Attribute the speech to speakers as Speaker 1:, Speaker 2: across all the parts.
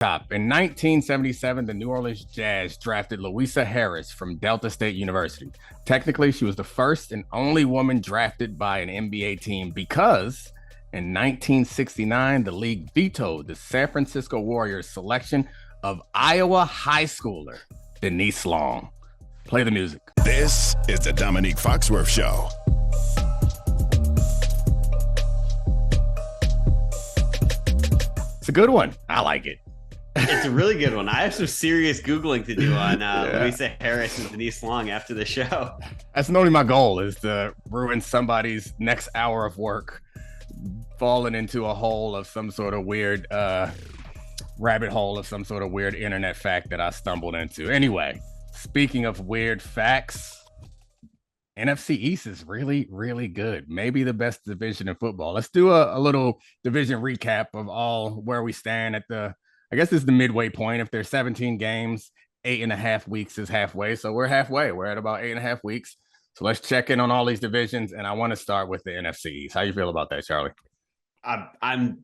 Speaker 1: Top. In 1977, the New Orleans Jazz drafted Luisa Harris from Delta State University. Technically, she was the first and only woman drafted by an NBA team because in 1969, the league vetoed the San Francisco Warriors' selection of Iowa high schooler Denise Long. Play the music.
Speaker 2: This is the Domonique Foxworth Show.
Speaker 1: It's a good one. I like it.
Speaker 3: It's a really good one. I have some serious Googling to do on Luisa Harris and Denise Long after the show.
Speaker 1: That's normally my goal, is to ruin somebody's next hour of work, falling into a hole of some sort of weird rabbit hole of some sort of weird internet fact that I stumbled into. Anyway, speaking of weird facts, NFC East is really, really good. Maybe the best division in football. Let's do a little division recap of all where we stand at I guess this is the midway point. If there's 17 games, 8.5 weeks is halfway. So we're halfway. We're at about 8.5 weeks. So let's check in on all these divisions. And I want to start with the NFC East. How you feel about that, Charlie?
Speaker 3: I'm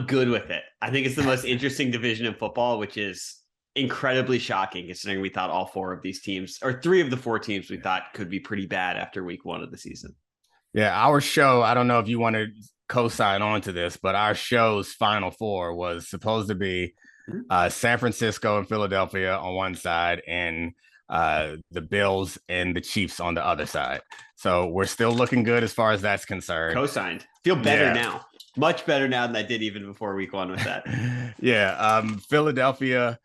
Speaker 3: good with it. I think it's the most interesting division in football, which is incredibly shocking considering we thought all four of these teams, or three of the four teams we thought could be pretty bad after week one of the season.
Speaker 1: Yeah, our show, I don't know if you want to co-sign on to this, but our show's final four was supposed to be San Francisco and Philadelphia on one side and the Bills and the Chiefs on the other side. So we're still looking good as far as that's concerned.
Speaker 3: Co-signed. Feel better now. Much better now than I did even before week one with that.
Speaker 1: Yeah. Philadelphia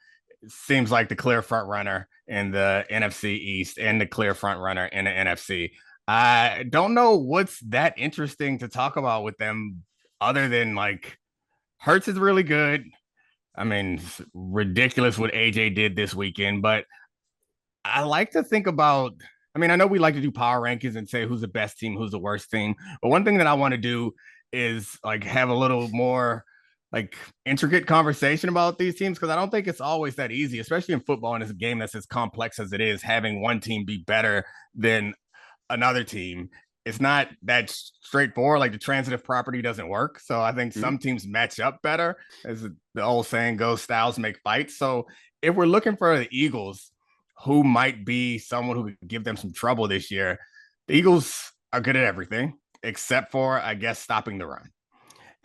Speaker 1: seems like the clear front runner in the NFC East and the clear front runner in the NFC. I don't know what's that interesting to talk about with them other than like Hurts is really good. I mean, it's ridiculous what AJ did this weekend, but I like to think about, I mean, I know we like to do power rankings and say who's the best team, who's the worst team, but one thing that I want to do is like have a little more like intricate conversation about these teams, because I don't think it's always that easy, especially in football in this game that's as complex as it is, having one team be better than another team. It's not that straightforward. Like the transitive property doesn't work. So I think some teams match up better, as the old saying goes, styles make fights. So if we're looking for the Eagles, who might be someone who could give them some trouble this year, the Eagles are good at everything except for, I guess, stopping the run.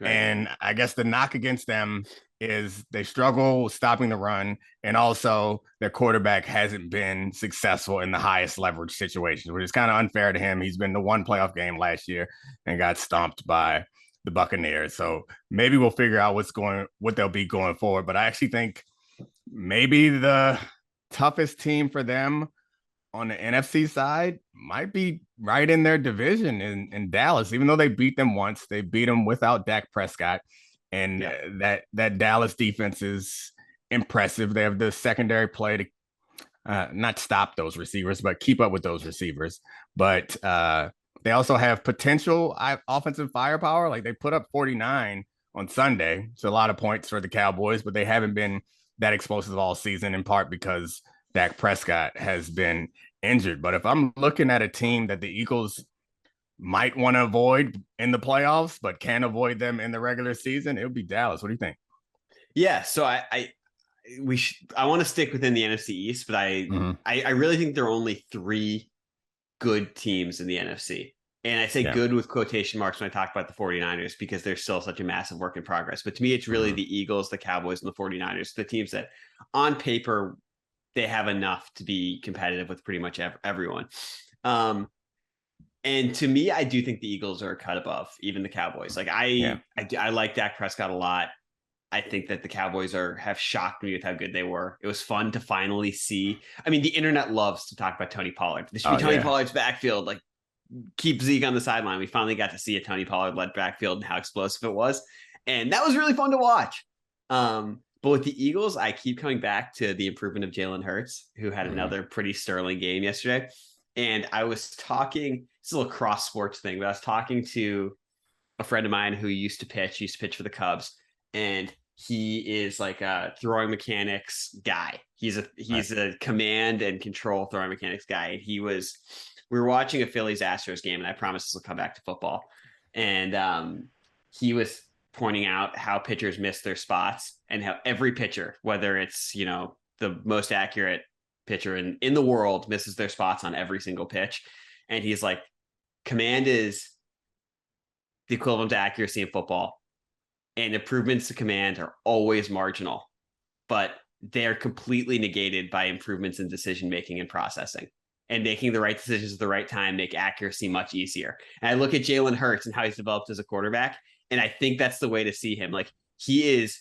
Speaker 1: Right. And I guess the knock against them is they struggle stopping the run, and also their quarterback hasn't been successful in the highest leverage situations, which is kind of unfair to him. He's been to one playoff game last year and got stomped by the Buccaneers. So maybe we'll figure out what they'll be going forward. But I actually think maybe the toughest team for them on the NFC side might be right in their division in Dallas, even though they beat them once. They beat them without Dak Prescott. And that Dallas defense is impressive. They have the secondary play to not stop those receivers, but keep up with those receivers. But they also have potential offensive firepower. Like they put up 49 on Sunday. It's a lot of points for the Cowboys, but they haven't been that explosive all season, in part because Dak Prescott has been injured. But if I'm looking at a team that the Eagles might want to avoid in the playoffs, but can avoid them in the regular season, it would be Dallas. What do you think?
Speaker 3: Yeah, so I want to stick within the NFC East, but I really think there are only three good teams in the NFC. And I say good with quotation marks when I talk about the 49ers, because they're still such a massive work in progress. But to me, it's really the Eagles, the Cowboys, and the 49ers, the teams that on paper, they have enough to be competitive with pretty much everyone. And to me, I do think the Eagles are a cut above even the Cowboys. Like I like Dak Prescott a lot. I think that the Cowboys have shocked me with how good they were. It was fun to finally see. I mean, the internet loves to talk about Tony Pollard. This should be Tony Pollard's backfield. Like, keep Zeke on the sideline. We finally got to see a Tony Pollard-led backfield and how explosive it was. And that was really fun to watch. But with the Eagles, I keep coming back to the improvement of Jalen Hurts, who had another pretty sterling game yesterday. And I was talking, it's a little cross sports thing, but I was talking to a friend of mine who used to pitch for the Cubs. And he is like a throwing mechanics guy. He's a command and control throwing mechanics guy. And we were watching a Phillies Astros game, and I promise this will come back to football. And he was pointing out how pitchers miss their spots and how every pitcher, whether it's, the most accurate pitcher in the world, misses their spots on every single pitch. And he's like, command is the equivalent to accuracy in football, and improvements to command are always marginal, but they're completely negated by improvements in decision making and processing. And making the right decisions at the right time make accuracy much easier. And I look at Jalen Hurts and how he's developed as a quarterback, and I think that's the way to see him. Like, he is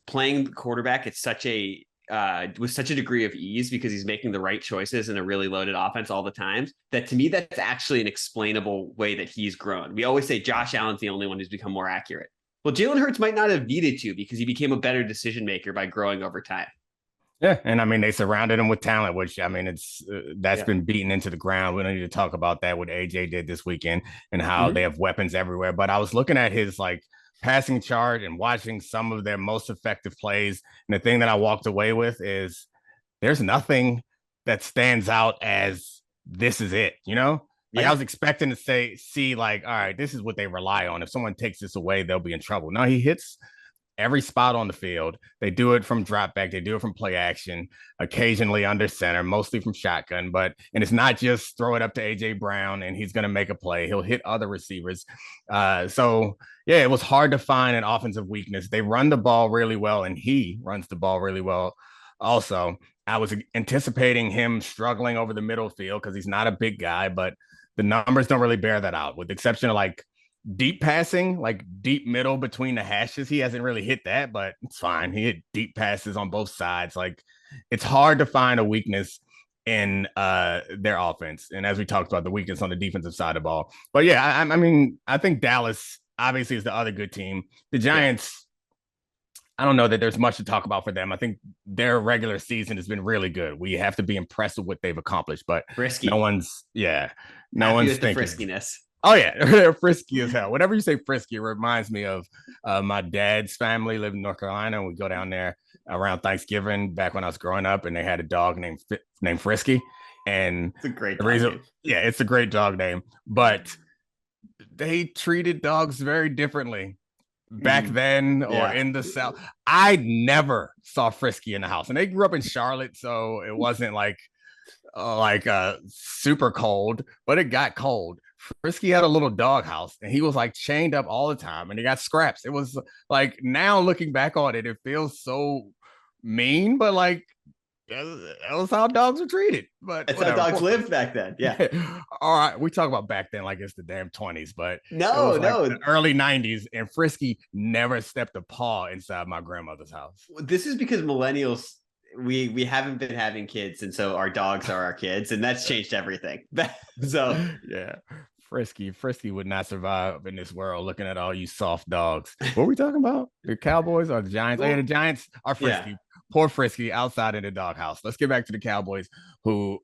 Speaker 3: playing quarterback at such a with such a degree of ease because he's making the right choices in a really loaded offense all the time, that to me, that's actually an explainable way that he's grown. We always say Josh Allen's the only one who's become more accurate. Well, Jalen Hurts might not have needed to, because he became a better decision maker by growing over time.
Speaker 1: Yeah, and I mean, they surrounded him with talent, which, I mean, it's that's been beaten into the ground. We don't need to talk about that, what AJ did this weekend and how they have weapons everywhere. But I was looking at his passing chart and watching some of their most effective plays. And the thing that I walked away with is there's nothing that stands out as this is it, Like, I was expecting to see all right, this is what they rely on. If someone takes this away, they'll be in trouble. No, he hits every spot on the field. They do it from drop back. They do it from play action, occasionally under center, mostly from shotgun. And it's not just throw it up to AJ Brown and he's going to make a play. He'll hit other receivers. So yeah, it was hard to find an offensive weakness. They run the ball really well, and he runs the ball really well. Also, I was anticipating him struggling over the middle field because he's not a big guy, but the numbers don't really bear that out, with the exception of deep passing, deep middle between the hashes. He hasn't really hit that, but it's fine. He hit deep passes on both sides. It's hard to find a weakness in their offense. And as we talked about, the weakness on the defensive side of the ball. But yeah, I mean, I think Dallas obviously is the other good team. The Giants, I don't know that there's much to talk about for them. I think their regular season has been really good. We have to be impressed with what they've accomplished, but
Speaker 3: frisky.
Speaker 1: No one's thinking
Speaker 3: friskiness.
Speaker 1: Oh yeah, they're frisky as hell. Whenever you say frisky, it reminds me of my dad's family lived in North Carolina, and we go down there around Thanksgiving back when I was growing up, and they had a dog named Frisky. And
Speaker 3: it's a great dog name.
Speaker 1: Yeah, it's a great dog name, but they treated dogs very differently back then or in the South. I never saw Frisky in the house, and they grew up in Charlotte, so it wasn't super cold, but it got cold. Frisky had a little dog house, and he was chained up all the time, and he got scraps. It was now looking back on it, it feels so mean, but that was how dogs were treated. But
Speaker 3: that's how dogs lived back then. Yeah.
Speaker 1: All right. We talk about back then like it's the damn 20s, but
Speaker 3: no,
Speaker 1: the early 90s, and Frisky never stepped a paw inside my grandmother's house.
Speaker 3: This is because millennials, we haven't been having kids, and so our dogs are our kids, and that's changed everything. So
Speaker 1: yeah. Frisky would not survive in this world looking at all you soft dogs. What are we talking about? The Cowboys or the Giants? Well, the Giants are Frisky. Yeah. Poor Frisky outside in the doghouse. Let's get back to the Cowboys, who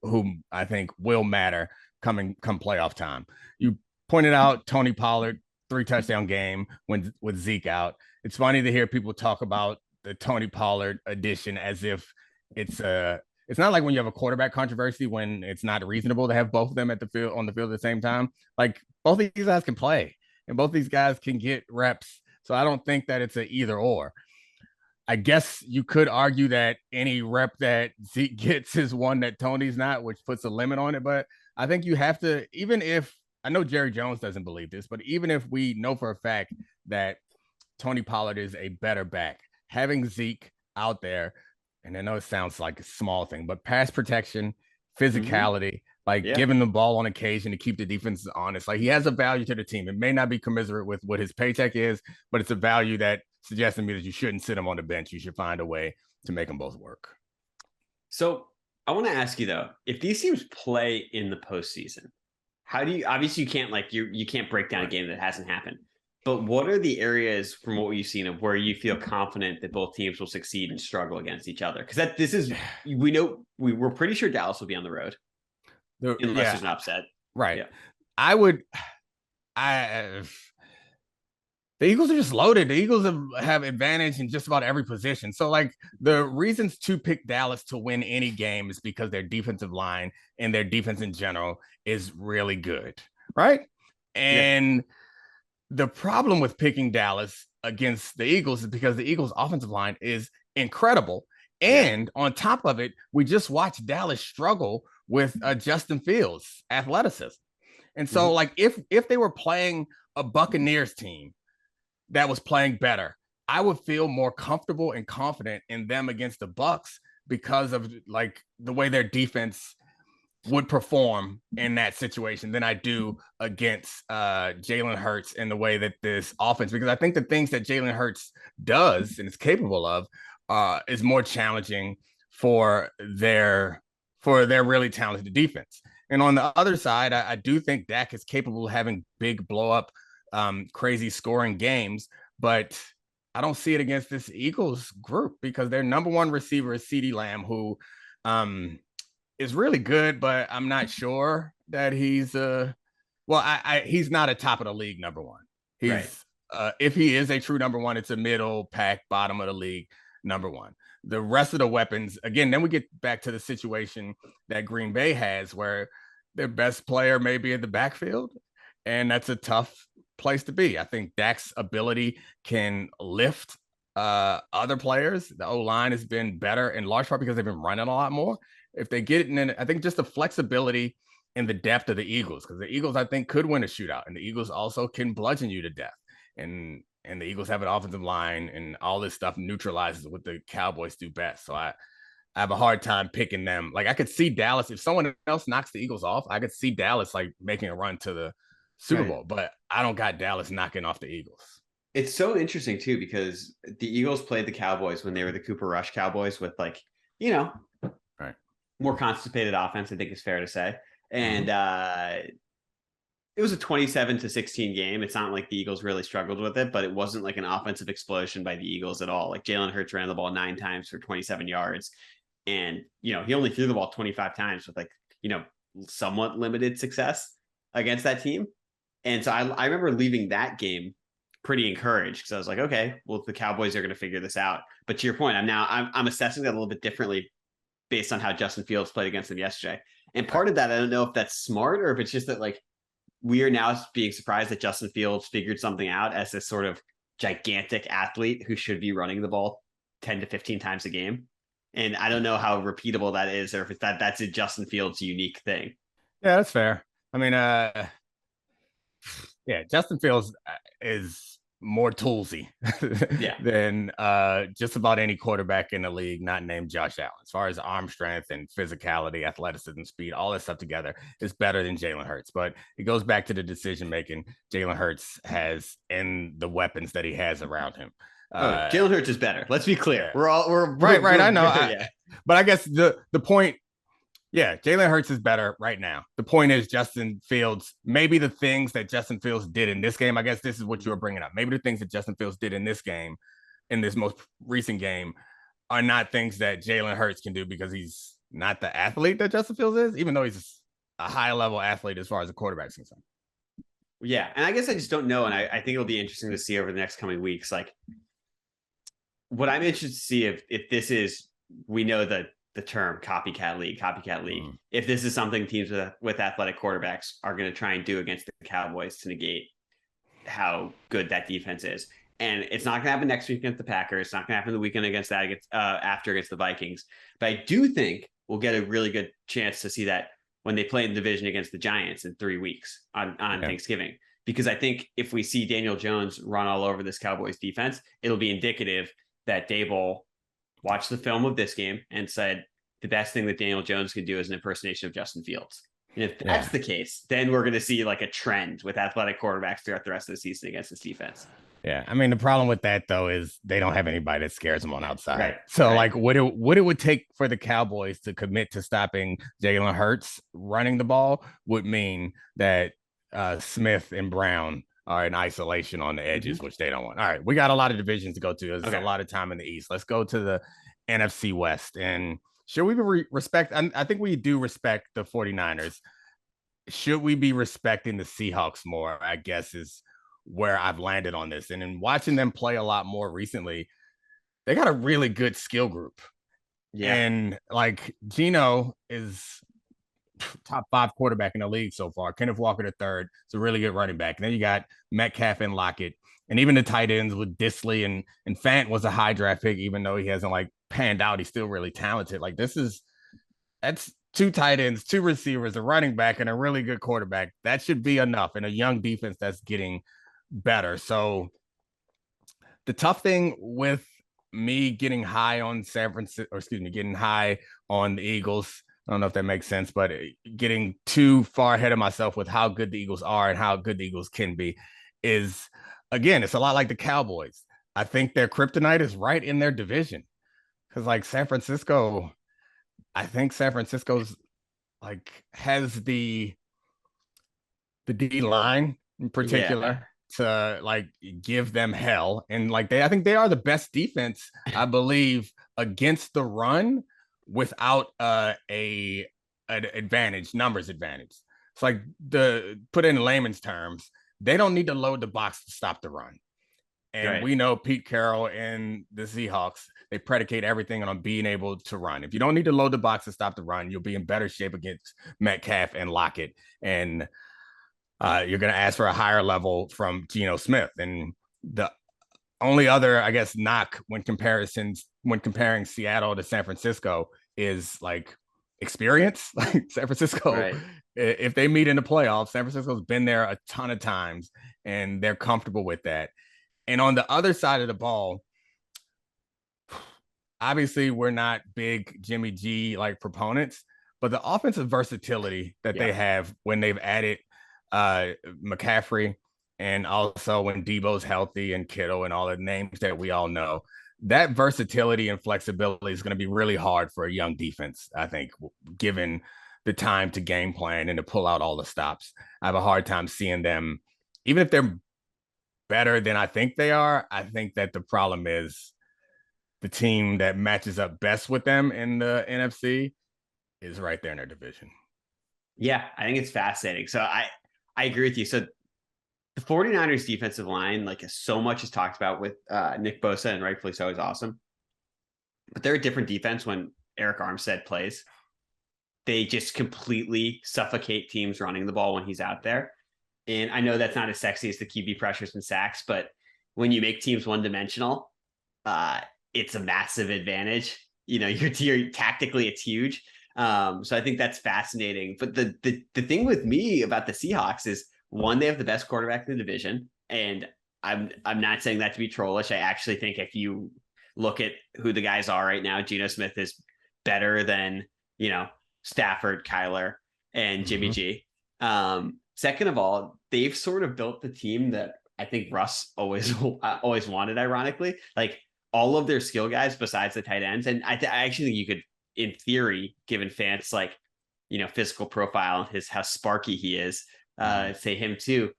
Speaker 1: I think will matter come playoff time. You pointed out Tony Pollard, 3-touchdown game with Zeke out. It's funny to hear people talk about the Tony Pollard addition as if it's not like when you have a quarterback controversy when it's not reasonable to have both of them on the field at the same time. Both of these guys can play, and both these guys can get reps. So I don't think that it's an either or. I guess you could argue that any rep that Zeke gets is one that Tony's not, which puts a limit on it. But I think you have to, even if I know Jerry Jones doesn't believe this, but even if we know for a fact that Tony Pollard is a better back, having Zeke out there, and I know it sounds like a small thing, but pass protection, physicality, giving the ball on occasion to keep the defense honest. He has a value to the team. It may not be commensurate with what his paycheck is, but it's a value that suggests to me that you shouldn't sit him on the bench. You should find a way to make them both work.
Speaker 3: So I want to ask you though, if these teams play in the postseason, how do you, obviously you can't you can't break down a game that hasn't happened, but what are the areas from what you've seen of where you feel confident that both teams will succeed and struggle against each other? Because we know we're pretty sure Dallas will be on the road unless there's an upset.
Speaker 1: Right. Yeah. The Eagles are just loaded. The Eagles have advantage in just about every position. So the reasons to pick Dallas to win any game is because their defensive line and their defense in general is really good. Right. And the problem with picking Dallas against the Eagles is because the Eagles' offensive line is incredible. And on top of it, we just watched Dallas struggle with Justin Fields' athleticism. And so, like, if they were playing a Buccaneers team that was playing better, I would feel more comfortable and confident in them against the Bucs because of like the way their defense would perform in that situation than I do against Jalen Hurts in the way that this offense, because I think the things that Jalen Hurts does and is capable of is more challenging for their really talented defense. And on the other side, I do think Dak is capable of having big blow up, crazy scoring games, but I don't see it against this Eagles group because their number one receiver is CeeDee Lamb, who is really good, but I'm not sure that he's he's not a top of the league number one. He's if he is a true number one, it's a middle pack, bottom of the league number one. The rest of the weapons, again, then we get back to the situation that Green Bay has where their best player may be in the backfield, and that's a tough place to be. I think Dak's ability can lift other players. The O-line has been better in large part because they've been running a lot more. If they get it in, I think just the flexibility and the depth of the Eagles, because the Eagles, I think, could win a shootout, and the Eagles also can bludgeon you to death. And the Eagles have an offensive line, and all this stuff neutralizes what the Cowboys do best. So I have a hard time picking them. Like I could see Dallas, if someone else knocks the Eagles off, I could see Dallas like making a run to the Super Bowl, but I don't got Dallas knocking off the Eagles.
Speaker 3: It's so interesting too, because the Eagles played the Cowboys when they were the Cooper Rush Cowboys with like, more constipated offense, I think is fair to say. And it was a 27-16 game. It's not like the Eagles really struggled with it, but it wasn't like an offensive explosion by the Eagles at all. Like Jalen Hurts ran the ball 9 times for 27 yards. And, he only threw the ball 25 times with like, somewhat limited success against that team. And so I remember leaving that game pretty encouraged because I was like, okay, well, the Cowboys are going to figure this out. But to your point, I'm assessing that a little bit differently based on how Justin Fields played against them yesterday. And part of that, I don't know if that's smart or if it's just that like we are now being surprised that Justin Fields figured something out as this sort of gigantic athlete who should be running the ball 10 to 15 times a game. And I don't know how repeatable that is or if it's that's a Justin Fields unique thing.
Speaker 1: Yeah, that's fair. I mean, Justin Fields is more toolsy than just about any quarterback in the league not named Josh Allen. As far as arm strength and physicality, athleticism, speed, all that stuff together is better than Jalen Hurts. But it goes back to the decision making Jalen Hurts has and the weapons that he has around him.
Speaker 3: Jalen Hurts is better. Let's be clear. We're
Speaker 1: right. I know. But I guess the point. Yeah, Jalen Hurts is better right now. The point is Justin Fields, maybe the things that Justin Fields did in this game, I guess this is what you were bringing up. Maybe the things that Justin Fields did in this game, in this most recent game, are not things that Jalen Hurts can do because he's not the athlete that Justin Fields is, even though he's a high-level athlete as far as the quarterback's concerned.
Speaker 3: Yeah, and I guess I just don't know, and I think it'll be interesting to see over the next coming weeks. Like, what I'm interested to see if this is, we know that the term copycat league. If this is something teams with athletic quarterbacks are going to try and do against the Cowboys to negate how good that defense is. And it's not going to happen next week against the Packers. It's not going to happen the weekend against the Vikings. But I do think we'll get a really good chance to see that when they play in the division against the Giants in 3 weeks on Thanksgiving. Because I think if we see Daniel Jones run all over this Cowboys defense, it'll be indicative that Daboll watched the film of this game and said the best thing that Daniel Jones can do is an impersonation of Justin Fields. And if that's the case, then we're going to see like a trend with athletic quarterbacks throughout the rest of the season against this defense.
Speaker 1: Yeah. I mean, the problem with that, though, is they don't have anybody that scares them on outside. Right. So, like, what it would take for the Cowboys to commit to stopping Jalen Hurts running the ball would mean that Smith and Brown are in isolation on the edges, which they don't want. All right, we got a lot of divisions to go to. There's a lot of time in the East. Let's go to the NFC West. And should we be respect? I think we do respect the 49ers. Should we be respecting the Seahawks more, I guess, is where I've landed on this. And in watching them play a lot more recently, they got a really good skill group. Yeah. And like Geno is top 5 quarterback in the league so far. Kenneth Walker the third. It's a really good running back. And then you got Metcalf and Lockett. And even the tight ends with Disley and Fant was a high draft pick, even though he hasn't like panned out. He's still really talented. Like that's 2 tight ends, 2 receivers, a running back, and a really good quarterback. That should be enough in a young defense that's getting better. So the tough thing with me getting high on getting high on the Eagles, I don't know if that makes sense, but getting too far ahead of myself with how good the Eagles are and how good the Eagles can be is, again, it's a lot like the Cowboys. I think their kryptonite is right in their division. Because like San Francisco, I think San Francisco's like has the D line in particular to like give them hell. And like I think they are the best defense, I believe, against the run without an numbers advantage. It's like put in layman's terms, they don't need to load the box to stop the run. And we know Pete Carroll and the Seahawks, they predicate everything on being able to run. If you don't need to load the box to stop the run, you'll be in better shape against Metcalf and Lockett. And you're going to ask for a higher level from Geno Smith. And the only other, I guess, knock when comparing Seattle to San Francisco is like experience. Like San Francisco, if they meet in the playoffs, San Francisco's been there a ton of times and they're comfortable with that. And on the other side of the ball, obviously we're not big Jimmy G like proponents, but the offensive versatility that they have when they've added McCaffrey and also when Debo's healthy and Kittle and all the names that we all know, that versatility and flexibility is going to be really hard for a young defense, I think, given the time to game plan and to pull out all the stops. I have a hard time seeing them, even if they're better than I think they are. I think that the problem is the team that matches up best with them in the NFC is right there in their division.
Speaker 3: Yeah, I think it's fascinating. So I agree with you. So the 49ers defensive line, like so much is talked about with Nick Bosa, and rightfully so, is awesome. But they're a different defense when Eric Armstead plays. They just completely suffocate teams running the ball when he's out there. And I know that's not as sexy as the QB pressures and sacks, but when you make teams one-dimensional, it's a massive advantage. You know, you're tactically, it's huge. So I think that's fascinating. But the thing with me about the Seahawks is, one, they have the best quarterback in the division, and I'm not saying that to be trollish. I actually think if you look at who the guys are right now, Geno Smith is better than, Stafford, Kyler, and Jimmy G. Second of all, they've sort of built the team that I think Russ always wanted, ironically. Like all of their skill guys besides the tight ends. And I actually think you could, in theory, given Fant's like, physical profile and how sparky he is, say him too.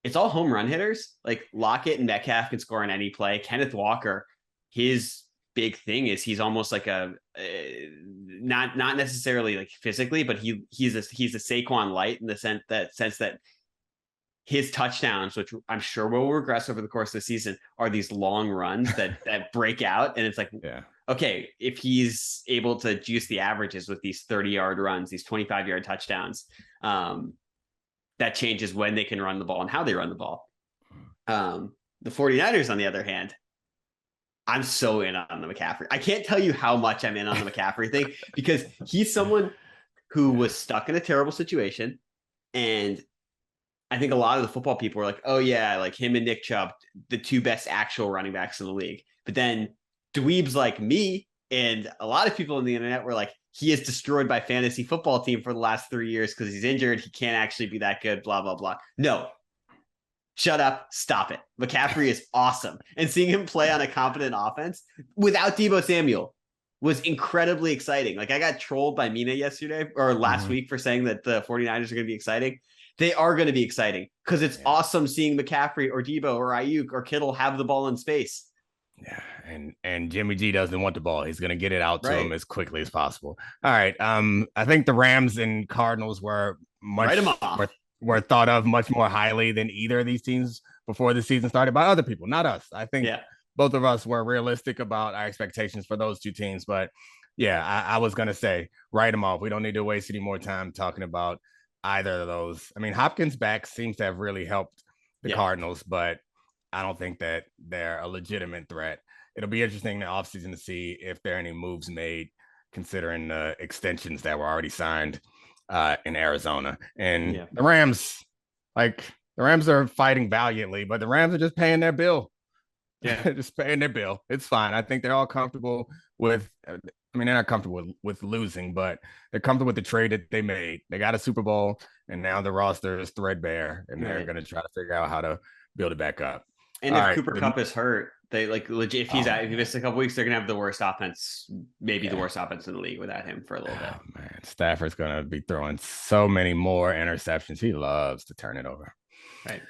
Speaker 3: It's all home run hitters. Like Lockett and Metcalf can score on any play. Kenneth Walker, his big thing is he's almost like a not necessarily like physically, but he's a Saquon light in the sense that his touchdowns, which I'm sure will regress over the course of the season, are these long runs that break out. And it's like, okay, if he's able to juice the averages with these 30-yard runs, these 25-yard touchdowns, that changes when they can run the ball and how they run the ball. The 49ers, on the other hand, I'm so in on the McCaffrey. I can't tell you how much I'm in on the McCaffrey thing, because he's someone who was stuck in a terrible situation. And I think a lot of the football people were like, oh yeah, like him and Nick Chubb, the 2 best actual running backs in the league. But then dweebs like me and a lot of people on the internet were like, he is destroyed by fantasy football team for the last 3 years because he's injured. He can't actually be that good, blah, blah, blah. No, shut up. Stop it. McCaffrey is awesome. And seeing him play on a competent offense without Deebo Samuel was incredibly exciting. Like I got trolled by Mina yesterday or last week for saying that the 49ers are going to be exciting. They are going to be exciting because it's awesome seeing McCaffrey or Deebo or Ayuk or Kittle have the ball in space.
Speaker 1: Yeah, and Jimmy G doesn't want the ball. He's going to get it out to him as quickly as possible. All right. I think the Rams and Cardinals were were thought of much more highly than either of these teams before the season started by other people, not us. I think both of us were realistic about our expectations for those 2 teams, but Yeah, I was gonna say write them off. We don't need to waste any more time talking about either of those. I mean, Hopkins' back seems to have really helped the
Speaker 3: Yeah.
Speaker 1: Cardinals, but I don't think that they're a legitimate threat. It'll be interesting in the offseason to see if there are any moves made, considering the extensions that were already signed in Arizona. And the Rams, like the Rams are fighting valiantly, but the Rams are just paying their bill.
Speaker 3: Yeah.
Speaker 1: Just paying their bill. It's fine. I think they're all comfortable with. I mean, they're not comfortable with losing, but they're comfortable with the trade that they made. They got a Super Bowl, and now the roster is threadbare, and they're going to try to figure out how to build it back up.
Speaker 3: And if Cooper Kupp is hurt, they like legit. If he's out, if he misses a couple weeks, they're going to have the worst offense, maybe the worst offense in the league without him for a little bit.
Speaker 1: Man, Stafford's going to be throwing so many more interceptions. He loves to turn it over.
Speaker 3: Right.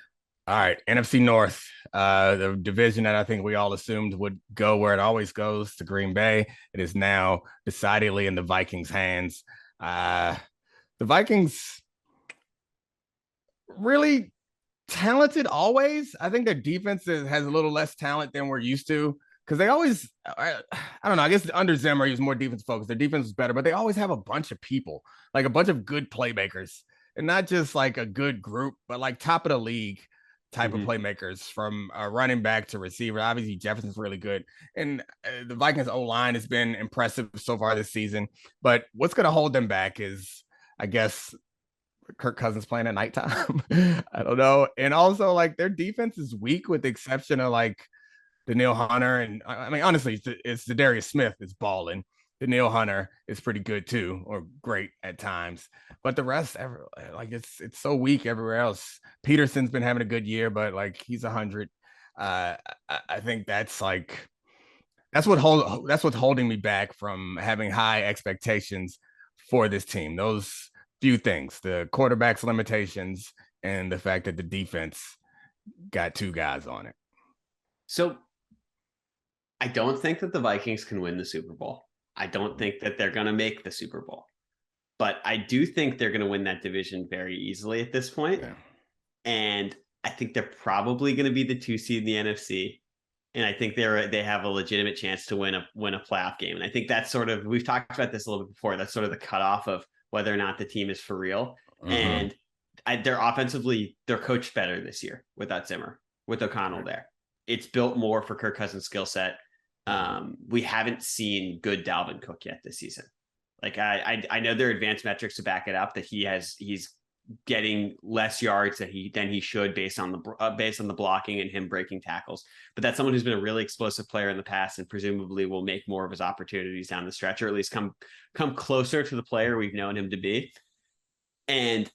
Speaker 1: All right, NFC North, the division that I think we all assumed would go where it always goes, to Green Bay. It is now decidedly in the Vikings' hands. The Vikings really talented always. I think their defense has a little less talent than we're used to, because they always, I don't know, I guess under Zimmer, he was more defense focused. Their defense was better, but they always have a bunch of people, like a bunch of good playmakers, and not just like a good group, but like top of the league type of playmakers, from running back to receiver. Obviously, Jefferson's really good. And the Vikings O-line has been impressive so far this season. But what's going to hold them back is, I guess, Kirk Cousins playing at nighttime. I don't know. And also, like, their defense is weak with the exception of, like, Danielle Hunter. And, I mean, honestly, it's Darius Smith is balling. Danielle Hunter is pretty good too, or great at times, but the rest, like it's so weak everywhere else. Peterson's been having a good year, but like he's 100. I think that's what's holding me back from having high expectations for this team. Those few things: the quarterback's limitations and the fact that the defense got two guys on it.
Speaker 3: So I don't think that the Vikings can win the Super Bowl. I don't think that they're going to make the Super Bowl, but I do think they're going to win that division very easily at this point. Yeah. And I think they're probably going to be the 2 seed in the NFC. And I think they have a legitimate chance to win a playoff game. And I think that's sort of, we've talked about this a little bit before. That's sort of the cutoff of whether or not the team is for real. And they're offensively, they're coached better this year without Zimmer, with O'Connell there. It's built more for Kirk Cousins' skill set. We haven't seen good Dalvin Cook yet this season. Like I know there are advanced metrics to back it up that he's getting less yards than he should based on the blocking and him breaking tackles. But that's someone who's been a really explosive player in the past and presumably will make more of his opportunities down the stretch, or at least come closer to the player we've known him to be. And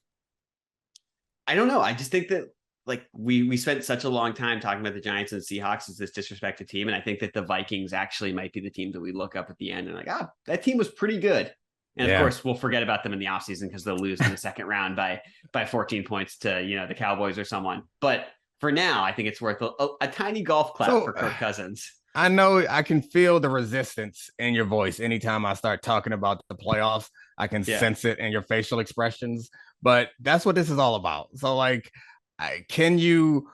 Speaker 3: I don't know. I just think that, like, we spent such a long time talking about the Giants and the Seahawks as this disrespected team. And I think that the Vikings actually might be the team that we look up at the end and like, that team was pretty good. And of course, we'll forget about them in the offseason because they'll lose in the second round by 14 points to, the Cowboys or someone. But for now, I think it's worth a tiny golf clap for Kirk Cousins.
Speaker 1: I know I can feel the resistance in your voice anytime I start talking about the playoffs. I can sense it in your facial expressions, but that's what this is all about. So, like, can you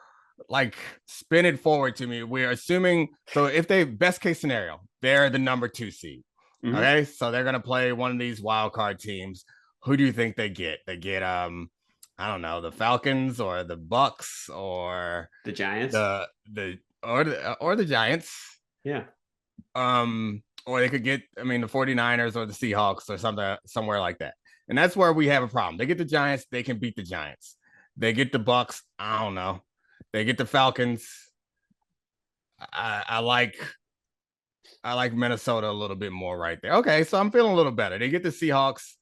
Speaker 1: like spin it forward to me? We're assuming, so if they, best case scenario, they're the number 2 seed. Okay, so they're gonna play one of these wild card teams. Who do you think they get? They get I don't know, the Falcons or the Bucks or
Speaker 3: the Giants,
Speaker 1: or the Giants.
Speaker 3: Yeah.
Speaker 1: Or they could get, the 49ers or the Seahawks or something, somewhere like that. And that's where we have a problem. They get the Giants, they can beat the Giants. They get the Bucks, I don't know. They get the Falcons. I like Minnesota a little bit more right there. Okay, so I'm feeling a little better. They get the Seahawks.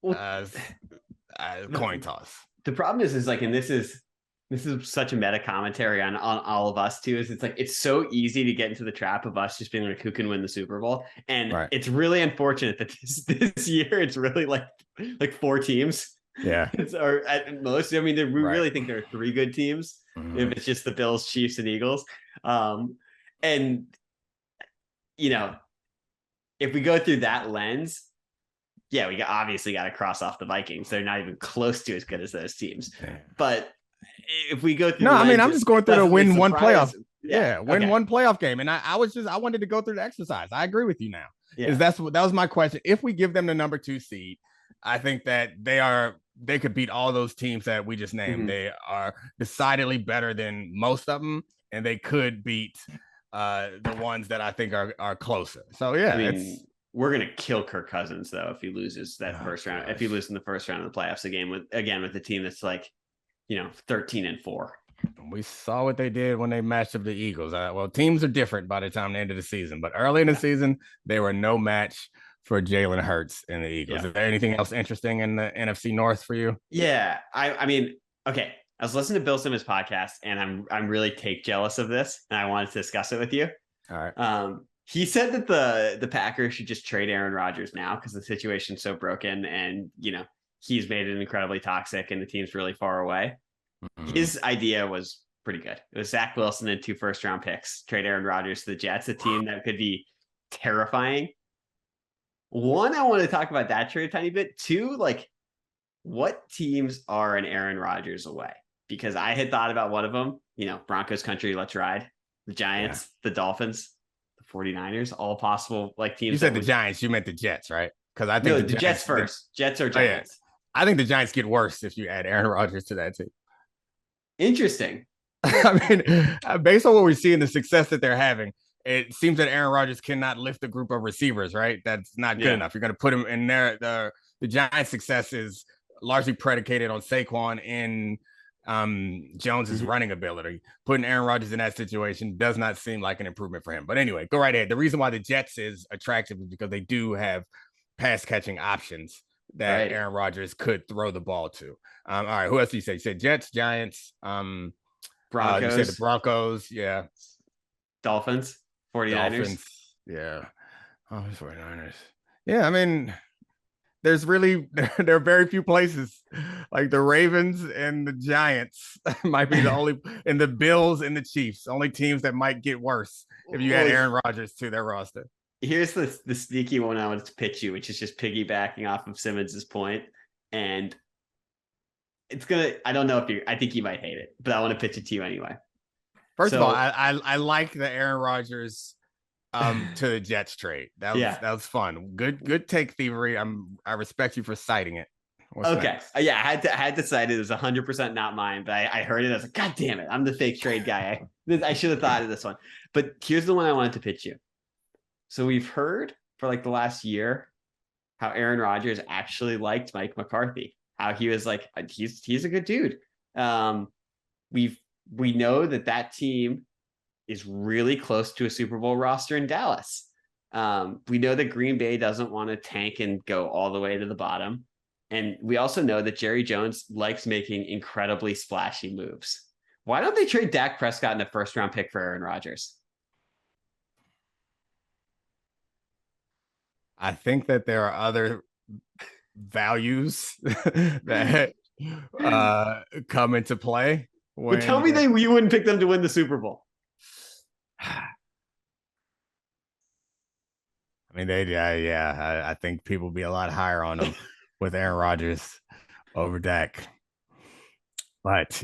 Speaker 1: Coin toss.
Speaker 3: The problem is like, and this is such a meta commentary on all of us too, is it's like, it's so easy to get into the trap of us just being like, who can win the Super Bowl? And it's really unfortunate that this year it's really like 4 teams.
Speaker 1: Yeah.
Speaker 3: Or at most, we really think there are 3 good teams. If it's just the Bills, Chiefs, and Eagles. And if we go through that lens, we obviously got to cross off the Vikings. They're not even close to as good as those teams. But if we go through,
Speaker 1: I'm just going through the win one playoff. win one playoff game. And I wanted to go through the exercise. I agree with you now.
Speaker 3: Yeah.
Speaker 1: That was my question. If we give them the number 2 seed, I think that they could beat all those teams that we just named. They are decidedly better than most of them, and they could beat the ones that I think are closer. So yeah,
Speaker 3: I mean, we're gonna kill Kirk Cousins though if he loses that first round. If he loses in the first round of the playoffs, with the team that's like, 13-4.
Speaker 1: We saw what they did when they matched up the Eagles. Well, teams are different by the time the end of the season, but early in the season, they were no match for Jalen Hurts and the Eagles. Is there anything else interesting in the NFC North for you?
Speaker 3: Yeah, I mean, okay. I was listening to Bill Simmons' podcast, and I'm really jealous of this, and I wanted to discuss it with you.
Speaker 1: All right.
Speaker 3: He said that the Packers should just trade Aaron Rodgers now because the situation's so broken, and he's made it incredibly toxic, and the team's really far away. Mm-hmm. His idea was pretty good. It was Zach Wilson and 2 first-round picks. Trade Aaron Rodgers to the Jets, a team that could be terrifying. One, I want to talk about that trade a tiny bit. 2, what teams are an Aaron Rodgers away? Because I had thought about one of them, Broncos country, let's ride. The Giants, the Dolphins, the 49ers, all possible teams.
Speaker 1: You said the Giants, you meant the Jets, right? Because I think
Speaker 3: the Jets first. Jets or Giants.
Speaker 1: Oh, yeah. I think the Giants get worse if you add Aaron Rodgers to that team.
Speaker 3: Interesting.
Speaker 1: I mean, based on what we see and the success that they're having, it seems that Aaron Rodgers cannot lift a group of receivers, right? That's not good enough. You're going to put him in there. The Giants' success is largely predicated on Saquon and Jones's running ability. Putting Aaron Rodgers in that situation does not seem like an improvement for him. But anyway, go right ahead. The reason why the Jets is attractive is because they do have pass catching options that Aaron Rodgers could throw the ball to. All right, who else did you say? You said Jets, Giants,
Speaker 3: Broncos.
Speaker 1: You said the Broncos,
Speaker 3: Dolphins, 49ers.
Speaker 1: Yeah. Oh, 49ers. Yeah, I mean, there are very few places like the Ravens and the Giants might be the only, and the Bills and the Chiefs, only teams that might get worse if you add Aaron Rodgers to their roster.
Speaker 3: Here's the sneaky one I wanted to pitch you, which is just piggybacking off of Simmons's point. And I don't know I think you might hate it, but I want to pitch it to you anyway.
Speaker 1: First of all, I like the Aaron Rodgers to the Jets trade. That was fun. Good take, Thievery. I respect you for citing it.
Speaker 3: What's next? Yeah, I had to cite it. It was 100% not mine, but I heard it. I was like, God damn it, I'm the fake trade guy. I should have thought of this one. But here's the one I wanted to pitch you. So we've heard for the last year how Aaron Rodgers actually liked Mike McCarthy. How he was he's a good dude. We know that team is really close to a Super Bowl roster in Dallas. We know that Green Bay doesn't want to tank and go all the way to the bottom. And we also know that Jerry Jones likes making incredibly splashy moves. Why don't they trade Dak Prescott in a first-round pick for Aaron Rodgers?
Speaker 1: I think that there are other values that come into play.
Speaker 3: But tell me you wouldn't pick them to win the Super Bowl.
Speaker 1: I mean, I think people would be a lot higher on them with Aaron Rodgers over Dak. But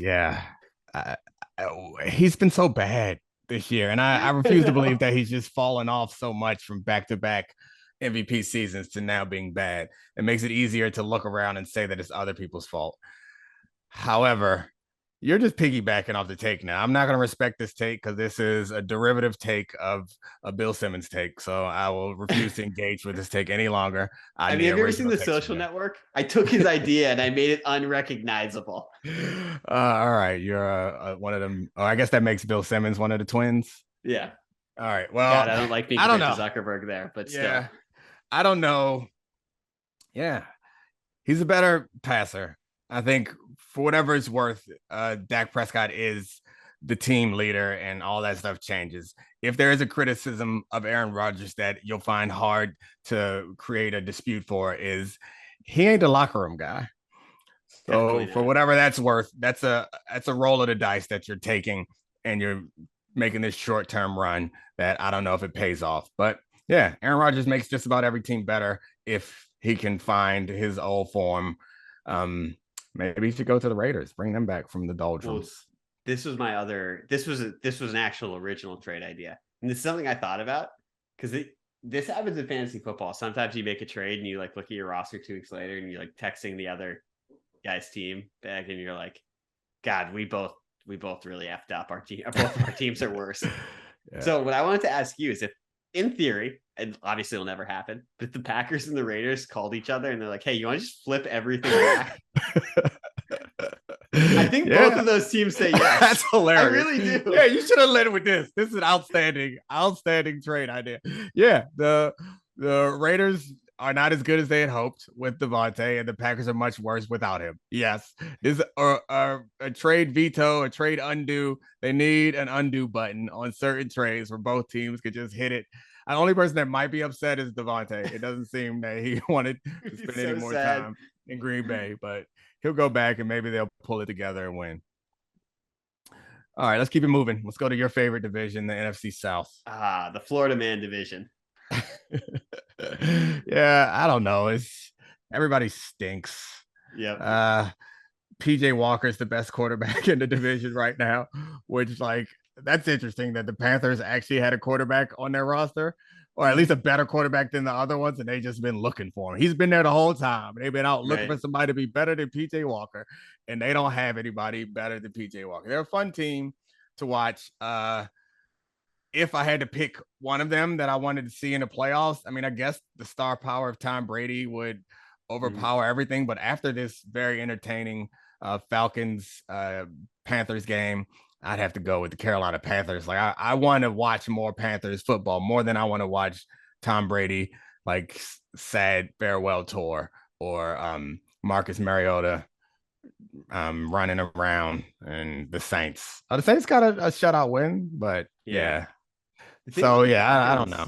Speaker 1: he's been so bad this year, and I refuse to believe that he's just fallen off so much from back-to-back MVP seasons to now being bad. It makes it easier to look around and say that it's other people's fault. However, you're just piggybacking off the take now. I'm not going to respect this take because this is a derivative take of a Bill Simmons take. So I will refuse to engage with this take any longer.
Speaker 3: Have you ever seen The Social Network? I took his idea and I made it unrecognizable.
Speaker 1: All right. You're one of them. Oh, I guess that makes Bill Simmons one of the twins.
Speaker 3: Yeah.
Speaker 1: All right. Well,
Speaker 3: God, I don't like being compared to Zuckerberg there, but still.
Speaker 1: I don't know. Yeah. He's a better passer. I think for whatever it's worth, Dak Prescott is the team leader and all that stuff changes. If there is a criticism of Aaron Rodgers that you'll find hard to create a dispute for is he ain't the locker room guy. So for whatever that's worth, that's a roll of the dice that you're taking and you're making this short-term run that I don't know if it pays off. But yeah, Aaron Rodgers makes just about every team better if he can find his old form. Maybe he should go to the Raiders, bring them back from the doldrums.
Speaker 3: this was my other. This was an actual original trade idea, and this is something I thought about because this happens in fantasy football. Sometimes you make a trade and you like look at your roster 2 weeks later and you're like texting the other guy's team back and you're like, God, we both really effed up. Our team, both of our teams are worse. Yeah. So what I wanted to ask you is if, in theory, and obviously it'll never happen, but the Packers and the Raiders called each other and they're like, hey, you want to just flip everything back? I think both of those teams say yes.
Speaker 1: That's hilarious.
Speaker 3: I really do.
Speaker 1: Yeah, you should have led with this. This is an outstanding trade idea. Yeah, the Raiders are not as good as they had hoped with Devontae, and the Packers are much worse without him. Yes, is a trade veto, a trade undo. They need an undo button on certain trades where both teams could just hit it. The only person that might be upset is Devontae. It doesn't seem that he wanted to spend any more time in Green Bay, but he'll go back and maybe they'll pull it together and win. All right, let's keep it moving. Let's go to your favorite division, the NFC South.
Speaker 3: The Florida Man division.
Speaker 1: Yeah, I don't know. Everybody stinks.
Speaker 3: Yeah.
Speaker 1: PJ Walker's the best quarterback in the division right now, which that's interesting that the Panthers actually had a quarterback on their roster, or at least a better quarterback than the other ones, and they just been looking for him. He's been there the whole time. They've been out looking for somebody to be better than PJ Walker, and they don't have anybody better than PJ Walker. They're a fun team to watch. If I had to pick one of them that I wanted to see in the playoffs, I mean, I guess the star power of Tom Brady would overpower everything. But after this very entertaining Falcons Panthers game, I'd have to go with the Carolina Panthers. Like I want to watch more Panthers football more than I want to watch Tom Brady sad farewell tour or Marcus Mariota running around and the Saints. The Saints got a shutout win, but yeah. So I don't know.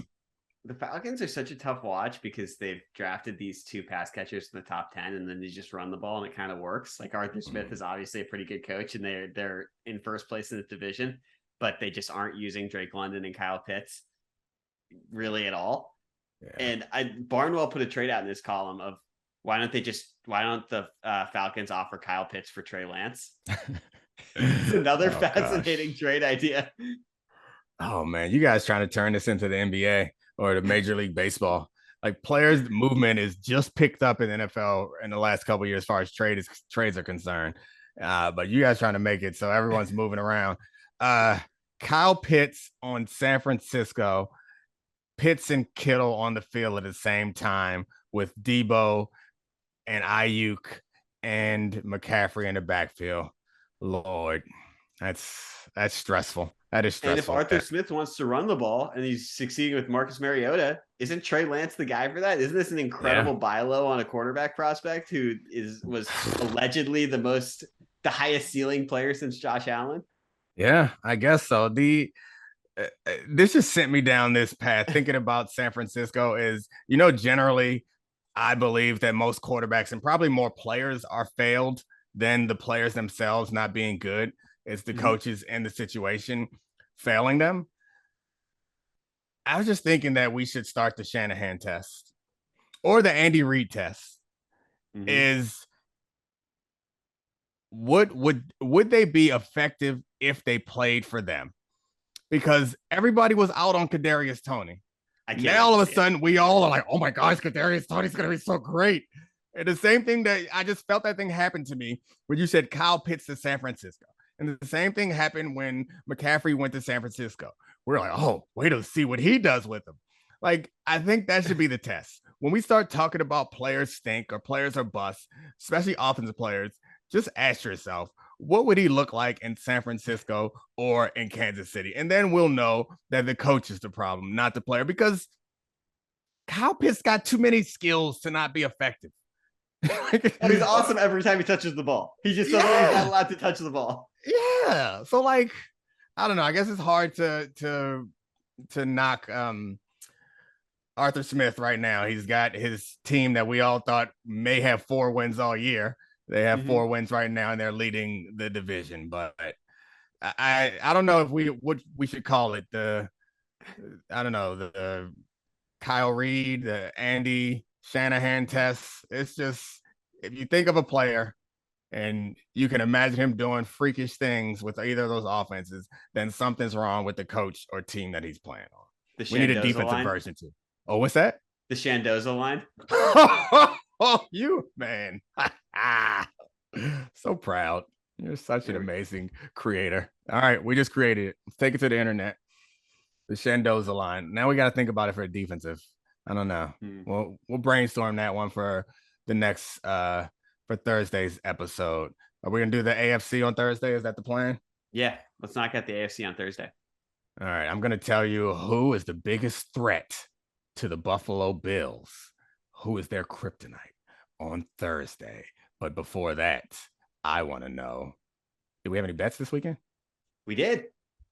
Speaker 3: The Falcons are such a tough watch because they've drafted these 2 pass catchers in the top 10 and then they just run the ball and it kind of works. Like Arthur Smith is obviously a pretty good coach and they're in first place in the division, but they just aren't using Drake London and Kyle Pitts really at all. Yeah. And Barnwell put a trade out in this column of why don't the Falcons offer Kyle Pitts for Trey Lance? It's another fascinating trade idea.
Speaker 1: Oh man, you guys trying to turn this into the NBA or the Major League Baseball. Like players movement is just picked up in the NFL in the last couple of years as far as trades are concerned. But you guys trying to make it so everyone's moving around. Kyle Pitts on San Francisco, Pitts and Kittle on the field at the same time with Debo and Ayuk and McCaffrey in the backfield. Lord, that's stressful. That is stressful.
Speaker 3: And if Arthur Smith wants to run the ball and he's succeeding with Marcus Mariota, isn't Trey Lance the guy for that? Isn't this an incredible buy low on a quarterback prospect who was allegedly the highest ceiling player since Josh Allen?
Speaker 1: Yeah, I guess so. This just sent me down this path thinking about San Francisco is, generally I believe that most quarterbacks and probably more players are failed than the players themselves not being good. It's the coaches and the situation failing them. I was just thinking that we should start the Shanahan test or the Andy Reid test. Is would they be effective if they played for them? Because everybody was out on Kadarius Toney. Now all of a sudden we all are like, oh my gosh, Kadarius Toney's going to be so great. And the same thing that I just felt that thing happened to me when you said Kyle Pitts to San Francisco. And the same thing happened when McCaffrey went to San Francisco. We're like, oh, wait to see what he does with him. Like, I think that should be the test. When we start talking about players stink or players are bust, especially offensive players, just ask yourself, what would he look like in San Francisco or in Kansas City? And then we'll know that the coach is the problem, not the player, because Kyle Pitts got too many skills to not be effective.
Speaker 3: And he's awesome every time he touches the ball. He just doesn't he's not allowed to touch the ball.
Speaker 1: Yeah. So I don't know. I guess it's hard to knock Arthur Smith right now. He's got his team that we all thought may have 4 wins all year. They have 4 wins right now, and they're leading the division. But I don't know if we should call it the Kyle Reid, the Andy Shanahan test. It's just, if you think of a player and you can imagine him doing freakish things with either of those offenses, then something's wrong with the coach or team that he's playing on. We need a defensive version too. Oh, what's that?
Speaker 3: The Shandoza line.
Speaker 1: Oh, you man. So proud. You're such an amazing creator. All right, we just created it. Let's take it to the internet. The Shandoza line. Now we got to think about it for a defensive. I don't know. We'll brainstorm that one for the next for Thursday's episode. Are we gonna do the AFC on Thursday? Is that the plan?
Speaker 3: Yeah, let's knock out the AFC on Thursday.
Speaker 1: All right, I'm gonna tell you who is the biggest threat to the Buffalo Bills. Who is their kryptonite on Thursday? But before that, I want to know: do we have any bets this weekend?
Speaker 3: We did.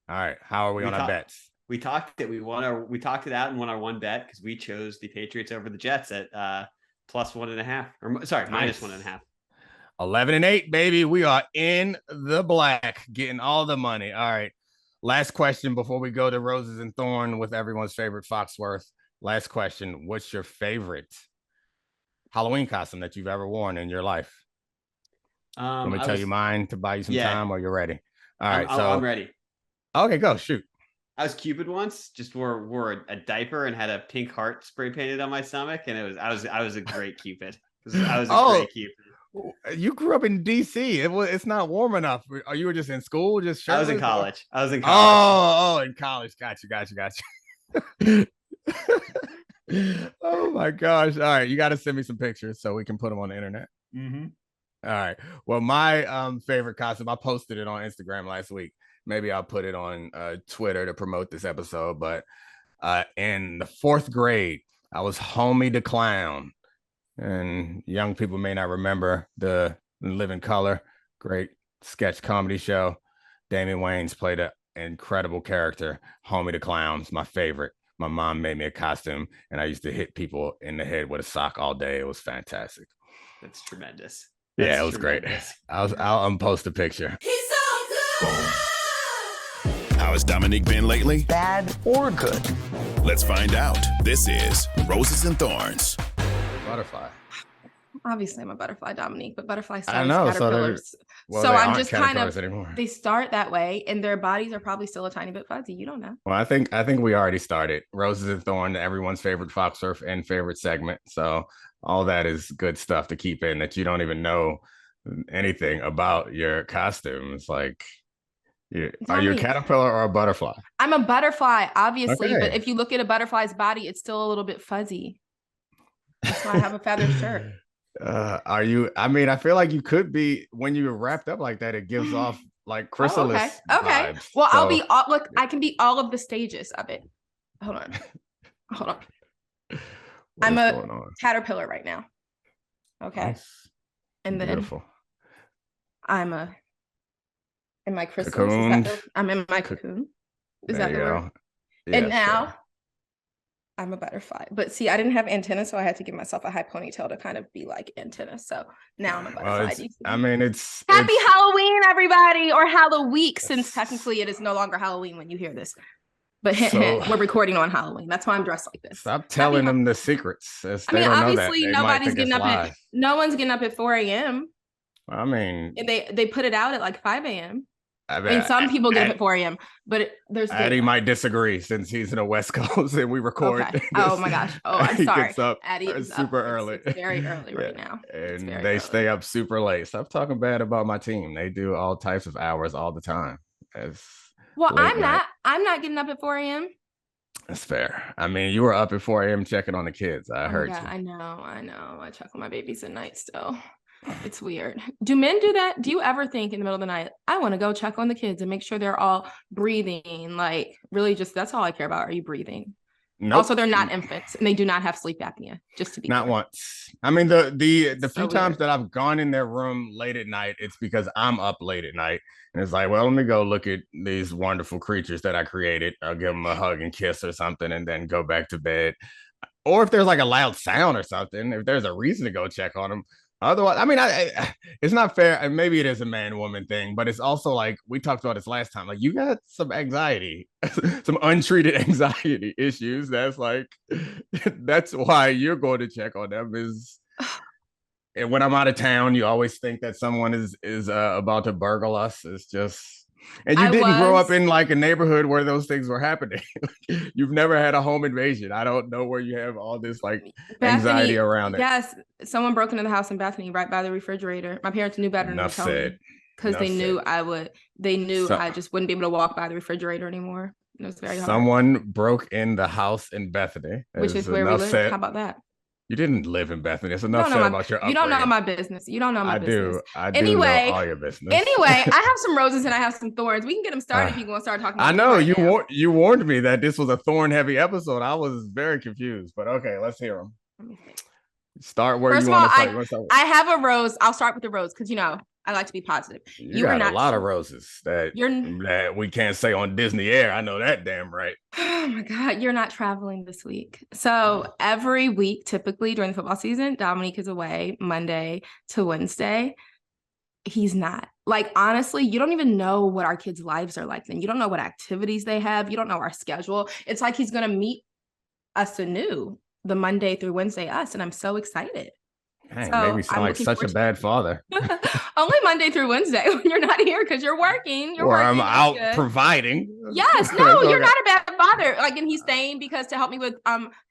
Speaker 1: All right, how are we on our bets?
Speaker 3: We talked it. We talked it out and won our one bet because we chose the Patriots over the Jets at plus 1.5. Or sorry, minus 1.5.
Speaker 1: 11-8, baby. We are in the black, getting all the money. All right. Last question before we go to Roses and Thorn with everyone's favorite Foxworth. Last question. What's your favorite Halloween costume that you've ever worn in your life? Let me tell you mine to buy you some time, or you're ready. All right.
Speaker 3: I'm ready.
Speaker 1: Okay, go shoot.
Speaker 3: I was Cupid once, just wore a diaper and had a pink heart spray painted on my stomach, and I was a great Cupid. I was a great Cupid.
Speaker 1: You grew up in DC. It's not warm enough. You were just in school, just
Speaker 3: shirtless? I was in college.
Speaker 1: Oh, in college. Got you. Oh my gosh. All right, you got to send me some pictures so we can put them on the internet.
Speaker 3: Mm-hmm.
Speaker 1: All right. Well, my favorite costume, I posted it on Instagram last week. Maybe I'll put it on Twitter to promote this episode. But in the 4th grade, I was Homie the Clown. And young people may not remember the Living Color, great sketch comedy show. Damian Wayans played an incredible character. Homie the Clown's my favorite. My mom made me a costume, and I used to hit people in the head with a sock all day. It was fantastic.
Speaker 3: That's tremendous.
Speaker 1: Yeah, it was tremendous. Great. I'll post a picture.
Speaker 4: He's so good.
Speaker 2: How has Domonique been lately?
Speaker 5: Bad or good?
Speaker 2: Let's find out. This is Roses and Thorns.
Speaker 1: Butterfly.
Speaker 4: Obviously, I'm a butterfly, Domonique, but butterfly studies caterpillars.
Speaker 1: So
Speaker 4: I'm just kind of
Speaker 1: anymore.
Speaker 4: They start that way, and their bodies are probably still a tiny bit fuzzy. You don't know.
Speaker 1: Well, I think we already started. Roses and Thorns, everyone's favorite Foxworth and favorite segment. So all that is good stuff to keep in that you don't even know anything about your costume. It's like, are you a caterpillar or a butterfly?
Speaker 4: I'm a butterfly, obviously, but if you look at a butterfly's body, it's still a little bit fuzzy. That's why I have a feathered shirt.
Speaker 1: Are you? I mean, I feel like you could be when you're wrapped up like that. It gives off like chrysalis.
Speaker 4: Okay.
Speaker 1: Vibes,
Speaker 4: well, so. I'll be all. Look, I can be all of the stages of it. Hold on. I'm a caterpillar right now. Okay, nice. And then beautiful. I'm in my chrysalis. I'm in my cocoon. Is that the word? Yes, and now. I'm a butterfly, but see, I didn't have antennas, so I had to give myself a high ponytail to kind of be like antenna. So now I'm a butterfly.
Speaker 1: It's
Speaker 4: happy Halloween, everybody, or Halloween, since technically it is no longer Halloween when you hear this. But we're recording on Halloween. That's why I'm dressed like this.
Speaker 1: Stop telling them the secrets.
Speaker 4: Obviously, nobody's getting up no one's getting up at 4 a.m.
Speaker 1: I mean,
Speaker 4: and they put it out at like 5 a.m. I mean, some people get up at 4 a.m., but there's
Speaker 1: Addie might disagree since he's in the West Coast and we record.
Speaker 4: Okay. Oh my gosh! Oh, I'm sorry.
Speaker 1: Gets up
Speaker 4: Addie is
Speaker 1: super early.
Speaker 4: It's very early right now,
Speaker 1: and they stay up super late. Stop talking bad about my team. They do all types of hours all the time.
Speaker 4: I'm not getting up at 4 a.m.
Speaker 1: That's fair. I mean, you were up at 4 a.m. checking on the kids. I heard you.
Speaker 4: I know. I check on my babies at night still. It's weird. Do men do that? Do you ever think in the middle of the night, I want to go check on the kids and make sure they're all breathing? Like, really, just that's all I care about. Are you breathing?
Speaker 1: Nope.
Speaker 4: Also, they're not infants and they do not have sleep apnea. Just to be
Speaker 1: not
Speaker 4: clear.
Speaker 1: Once. I mean, the few times that I've gone in their room late at night, it's because I'm up late at night, and it's like, well, let me go look at these wonderful creatures that I created. I'll give them a hug and kiss or something, and then go back to bed. Or if there's like a loud sound or something, if there's a reason to go check on them. Otherwise, I mean, it's not fair. And maybe it is a man-woman thing, but it's also like we talked about this last time. Like, you got some anxiety, some untreated anxiety issues. That's why you're going to check on them. Is And when I'm out of town, you always think that someone is about to burgle us. It's just, and you didn't grow up in like a neighborhood where those things were happening. You've never had a home invasion. I don't know where you have all this like anxiety around it.
Speaker 4: Yes, someone broke into the house in Bethany right by the refrigerator. My parents knew better than to tell me because they knew I would. They knew I just wouldn't be able to walk by the refrigerator anymore. It was very hard.
Speaker 1: Someone broke in the house in Bethany,
Speaker 4: which is where we live. How about that?
Speaker 1: You didn't live in Bethany. That's enough said about your upbringing.
Speaker 4: You don't know my business. You don't know my business.
Speaker 1: I do know all your business.
Speaker 4: Anyway, I have some roses and I have some thorns. We can get them started if you want to start talking about
Speaker 1: I know you warned me that this was a thorn heavy episode. I was very confused, but okay, let's hear them. Start where you want to start.
Speaker 4: I have a rose. I'll start with the rose because I like to be positive.
Speaker 1: You got a lot of roses that we can't say on Disney Air. I know that damn right.
Speaker 4: Oh my God, you're not traveling this week. So every week, typically during the football season, Domonique is away Monday to Wednesday. He's not. Like, honestly, you don't even know what our kids' lives are like then. You don't know what activities they have. You don't know our schedule. It's like he's going to meet us anew the Monday through Wednesday us, and I'm so excited.
Speaker 1: Dang, made me sound like such a bad father.
Speaker 4: Only Monday through Wednesday when you're not here because you're working.
Speaker 1: I'm out providing.
Speaker 4: Yes, no, you're not a bad father. Like, and he's staying because to help me with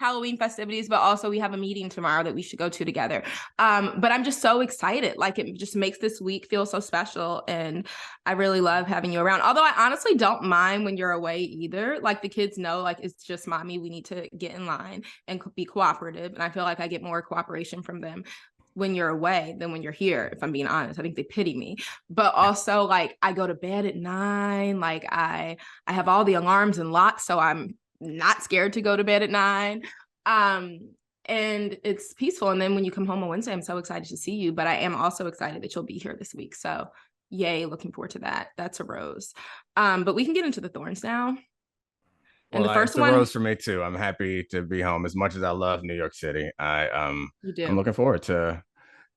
Speaker 4: Halloween festivities, but also we have a meeting tomorrow that we should go to together. But I'm just so excited. Like, it just makes this week feel so special, and I really love having you around. Although I honestly don't mind when you're away either. Like, the kids know, like, it's just mommy. We need to get in line and be cooperative, and I feel like I get more cooperation from them when you're away than when you're here, if I'm being honest. I think they pity me. But also, like, I go to bed at 9. Like, I have all the alarms and locks, so I'm not scared to go to bed at 9. And it's peaceful. And then when you come home on Wednesday, I'm so excited to see you. But I am also excited that you'll be here this week. So yay, looking forward to that. That's a rose. But we can get into the thorns now. And the first one,
Speaker 1: a rose for me too. I'm happy to be home. As much as I love New York City, I'm looking forward to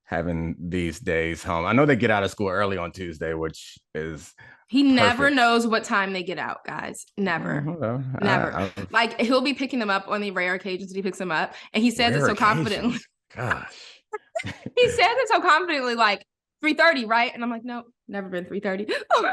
Speaker 1: having these days home. I know they get out of school early on Tuesday, which is
Speaker 4: he never knows what time they get out, guys. Never. Never. Like, he'll be picking them up on the rare occasions that he picks them up, and he says it so confidently.
Speaker 1: Gosh.
Speaker 4: He says it so confidently, like 3:30, right? And I'm like, nope, never been 3:30.
Speaker 1: Hold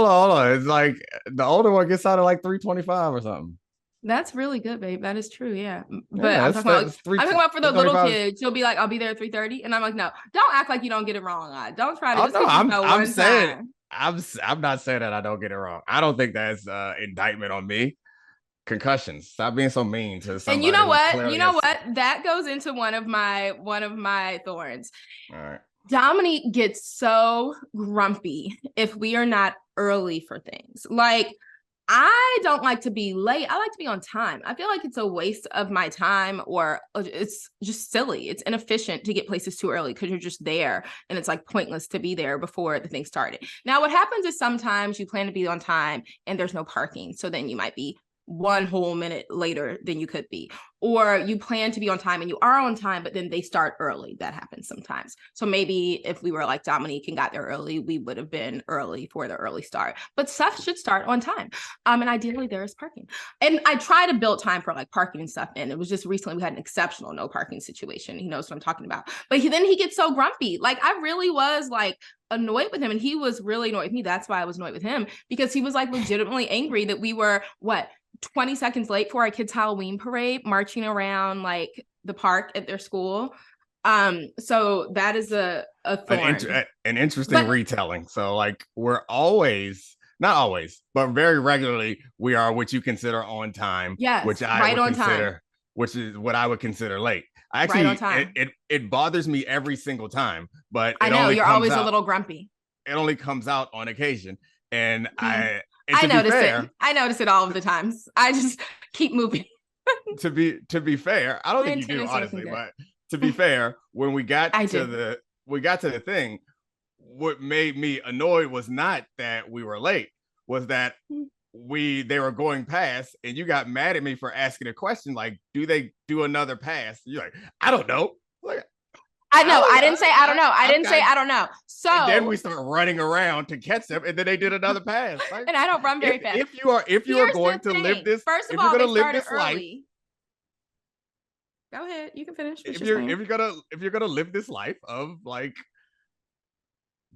Speaker 1: on. It's like the older one gets out at like 3:25 or something.
Speaker 4: That's really good, babe. That is true. Yeah. But I'm talking about for the little kids. You'll be like, I'll be there at 3:30. And I'm like, no, don't act like you don't get it wrong. Don't try to
Speaker 1: I'm not saying that I don't get it wrong. I don't think that's indictment on me. Concussions. Stop being so mean to somebody.
Speaker 4: And you know what? That goes into one of my thorns.
Speaker 1: All right.
Speaker 4: Domonique gets so grumpy if we are not early for things. Like, I don't like to be late. I like to be on time. I feel like it's a waste of my time, or it's just silly. It's inefficient to get places too early because you're just there, and it's like pointless to be there before the thing started. Now, what happens is sometimes you plan to be on time and there's no parking. So then you might be 1 whole minute later than you could be, or you plan to be on time and you are on time, but then they start early. That happens sometimes. So maybe if we were like Domonique and got there early, we would have been early for the early start, but stuff should start on time. And ideally there is parking, and I try to build time for like parking and stuff. And it was just recently we had an exceptional no parking situation. He knows what I'm talking about, but then he gets so grumpy. Like, I really was like annoyed with him, and he was really annoyed with me. That's why I was annoyed with him, because he was like legitimately angry that we were 20 seconds late for our kids' Halloween parade, marching around like the park at their school. So that is a thorn.
Speaker 1: An interesting retelling. So like, we're always, not always, but very regularly, we are what you consider on time.
Speaker 4: Yes,
Speaker 1: which which is what I would consider late. Actually, right on time. It bothers me every single time, but
Speaker 4: I know you're always a little grumpy.
Speaker 1: It only comes out on occasion, and
Speaker 4: I notice it. I notice it all of the times. I just keep moving.
Speaker 1: to be fair, I don't think you do, honestly, but to be fair, when we got to the thing, what made me annoyed was not that we were late, was that they were going past, and you got mad at me for asking a question like, do they do another pass? You're like, I don't know. Like,
Speaker 4: I know. I didn't say I don't know. I didn't say I don't know. So
Speaker 1: and then we start running around to catch them, and then they did another pass. Like,
Speaker 4: and I don't run very fast.
Speaker 1: If you are going to live this,
Speaker 4: first of all, they started early. Go ahead. You can finish.
Speaker 1: If you're gonna live this life of like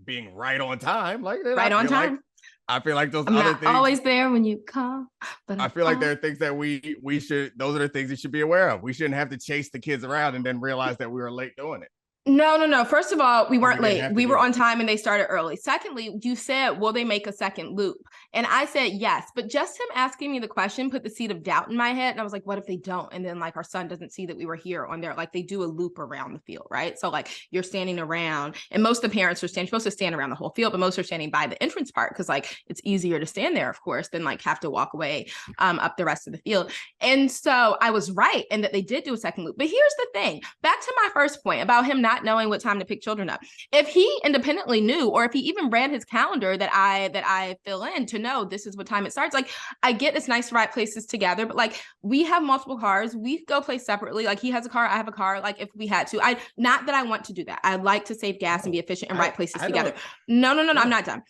Speaker 1: being right on time, like
Speaker 4: right on time.
Speaker 1: I feel like those
Speaker 4: I'm
Speaker 1: other
Speaker 4: not
Speaker 1: things
Speaker 4: always there when you call, but
Speaker 1: I feel like there are things that we should. Those are the things we should be aware of. We shouldn't have to chase the kids around and then realize that we were late doing it.
Speaker 4: No. First of all, we weren't late. We were on time and they started early. Secondly, you said, will they make a second loop? And I said, yes. But just him asking me the question put the seed of doubt in my head. And I was like, what if they don't? And then like our son doesn't see that we were here on there. Like they do a loop around the field, right? So like you're standing around and most of the parents are supposed to stand around the whole field, but most are standing by the entrance part because like it's easier to stand there, of course, than like have to walk away up the rest of the field. And so I was right in that they did do a second loop. But here's the thing, back to my first point about him not knowing what time to pick children up. If he independently knew, or if he even read his calendar that I fill in to know this is what time it starts, like I get it's nice to ride places together, but like we have multiple cars, we go place separately. Like he has a car, I have a car. Like if we had to, not that I want to do that. I like to save gas and be efficient and ride places together. No. I'm not done.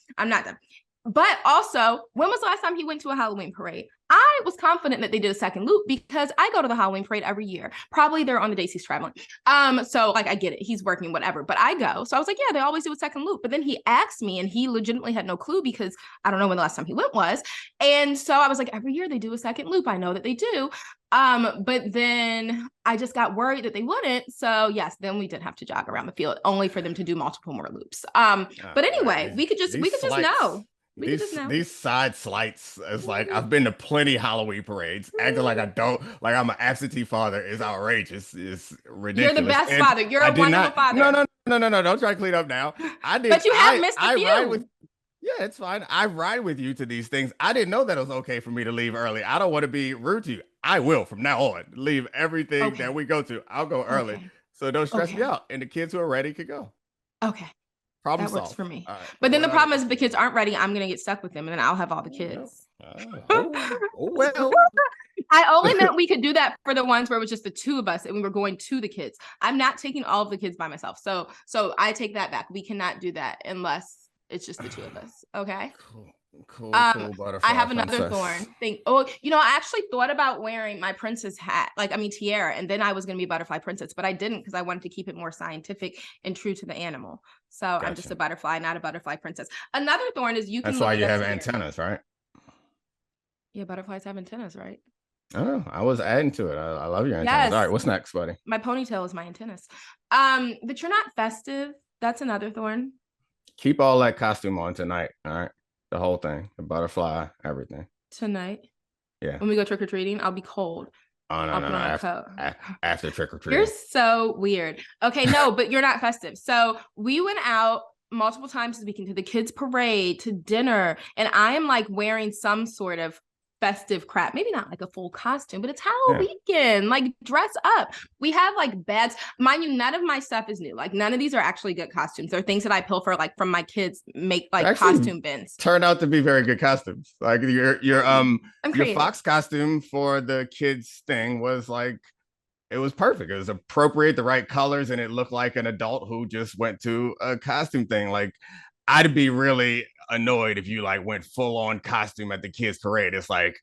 Speaker 4: But also, when was the last time he went to a Halloween parade? I was confident that they did a second loop because I go to the Halloween parade every year. Probably they're on the days he's traveling. So like I get it, he's working, whatever. But I go. So I was like, yeah, they always do a second loop. But then he asked me and he legitimately had no clue because I don't know when the last time he went was. And so I was like, every year they do a second loop. I know that they do. But then I just got worried that they wouldn't. So yes, then we did have to jog around the field only for them to do multiple more loops. But anyway, we could just know.
Speaker 1: These side slights, it's like I've been to plenty Halloween parades. Acting like I don't, like I'm an absentee father is outrageous. It's ridiculous.
Speaker 4: You're the best father. You're a wonderful father.
Speaker 1: No. Don't try to clean up now. I did.
Speaker 4: But you have missed a few.
Speaker 1: Yeah, it's fine. I ride with you to these things. I didn't know that it was okay for me to leave early. I don't want to be rude to you. I will from now on leave everything that we go to. I'll go early. Okay. So don't stress me out. And the kids who are ready could go.
Speaker 4: Okay.
Speaker 1: Problem
Speaker 4: that works
Speaker 1: solved.
Speaker 4: for me.
Speaker 1: Right.
Speaker 4: But then the problem is if the kids aren't ready, I'm going to get stuck with them and then I'll have all the kids.
Speaker 1: Well.
Speaker 4: I only meant we could do that for the ones where it was just the two of us and we were going to the kids. I'm not taking all of the kids by myself. So I take that back. We cannot do that unless it's just the two of us. Okay.
Speaker 1: Cool butterfly.
Speaker 4: I have another thorn thing. Oh, I actually thought about wearing my princess hat, tiara, and then I was going to be a butterfly princess, but I didn't because I wanted to keep it more scientific and true to the animal. So gotcha. I'm just a butterfly, not a butterfly princess. Another thorn is
Speaker 1: That's why you have antennas, right?
Speaker 4: Yeah, butterflies have antennas, right?
Speaker 1: Oh, I was adding to it. I love your antennas. Yes. All right, what's next, buddy?
Speaker 4: My ponytail is my antennas. That you're not festive. That's another thorn.
Speaker 1: Keep all that costume on tonight. All right. The whole thing, the butterfly, everything.
Speaker 4: Tonight?
Speaker 1: Yeah.
Speaker 4: When we go trick-or-treating, I'll be cold.
Speaker 1: Oh, no. After trick-or-treating.
Speaker 4: You're so weird. Okay, no, but you're not festive. So we went out multiple times this weekend to the kids' parade, to dinner, and I am like wearing some sort of festive crap, maybe not like a full costume, but it's Halloween. Like dress up. We have like bags, mind you, none of my stuff is new. Like none of these are actually good costumes. They're things that I pilfer like from my kids make like actually costume bins.
Speaker 1: Turned out to be very good costumes. Like your fox costume for the kids thing was like, it was perfect. It was appropriate, the right colors, and it looked like an adult who just went to a costume thing. Like I'd be really annoyed if you like went full on costume at the kids parade. It's like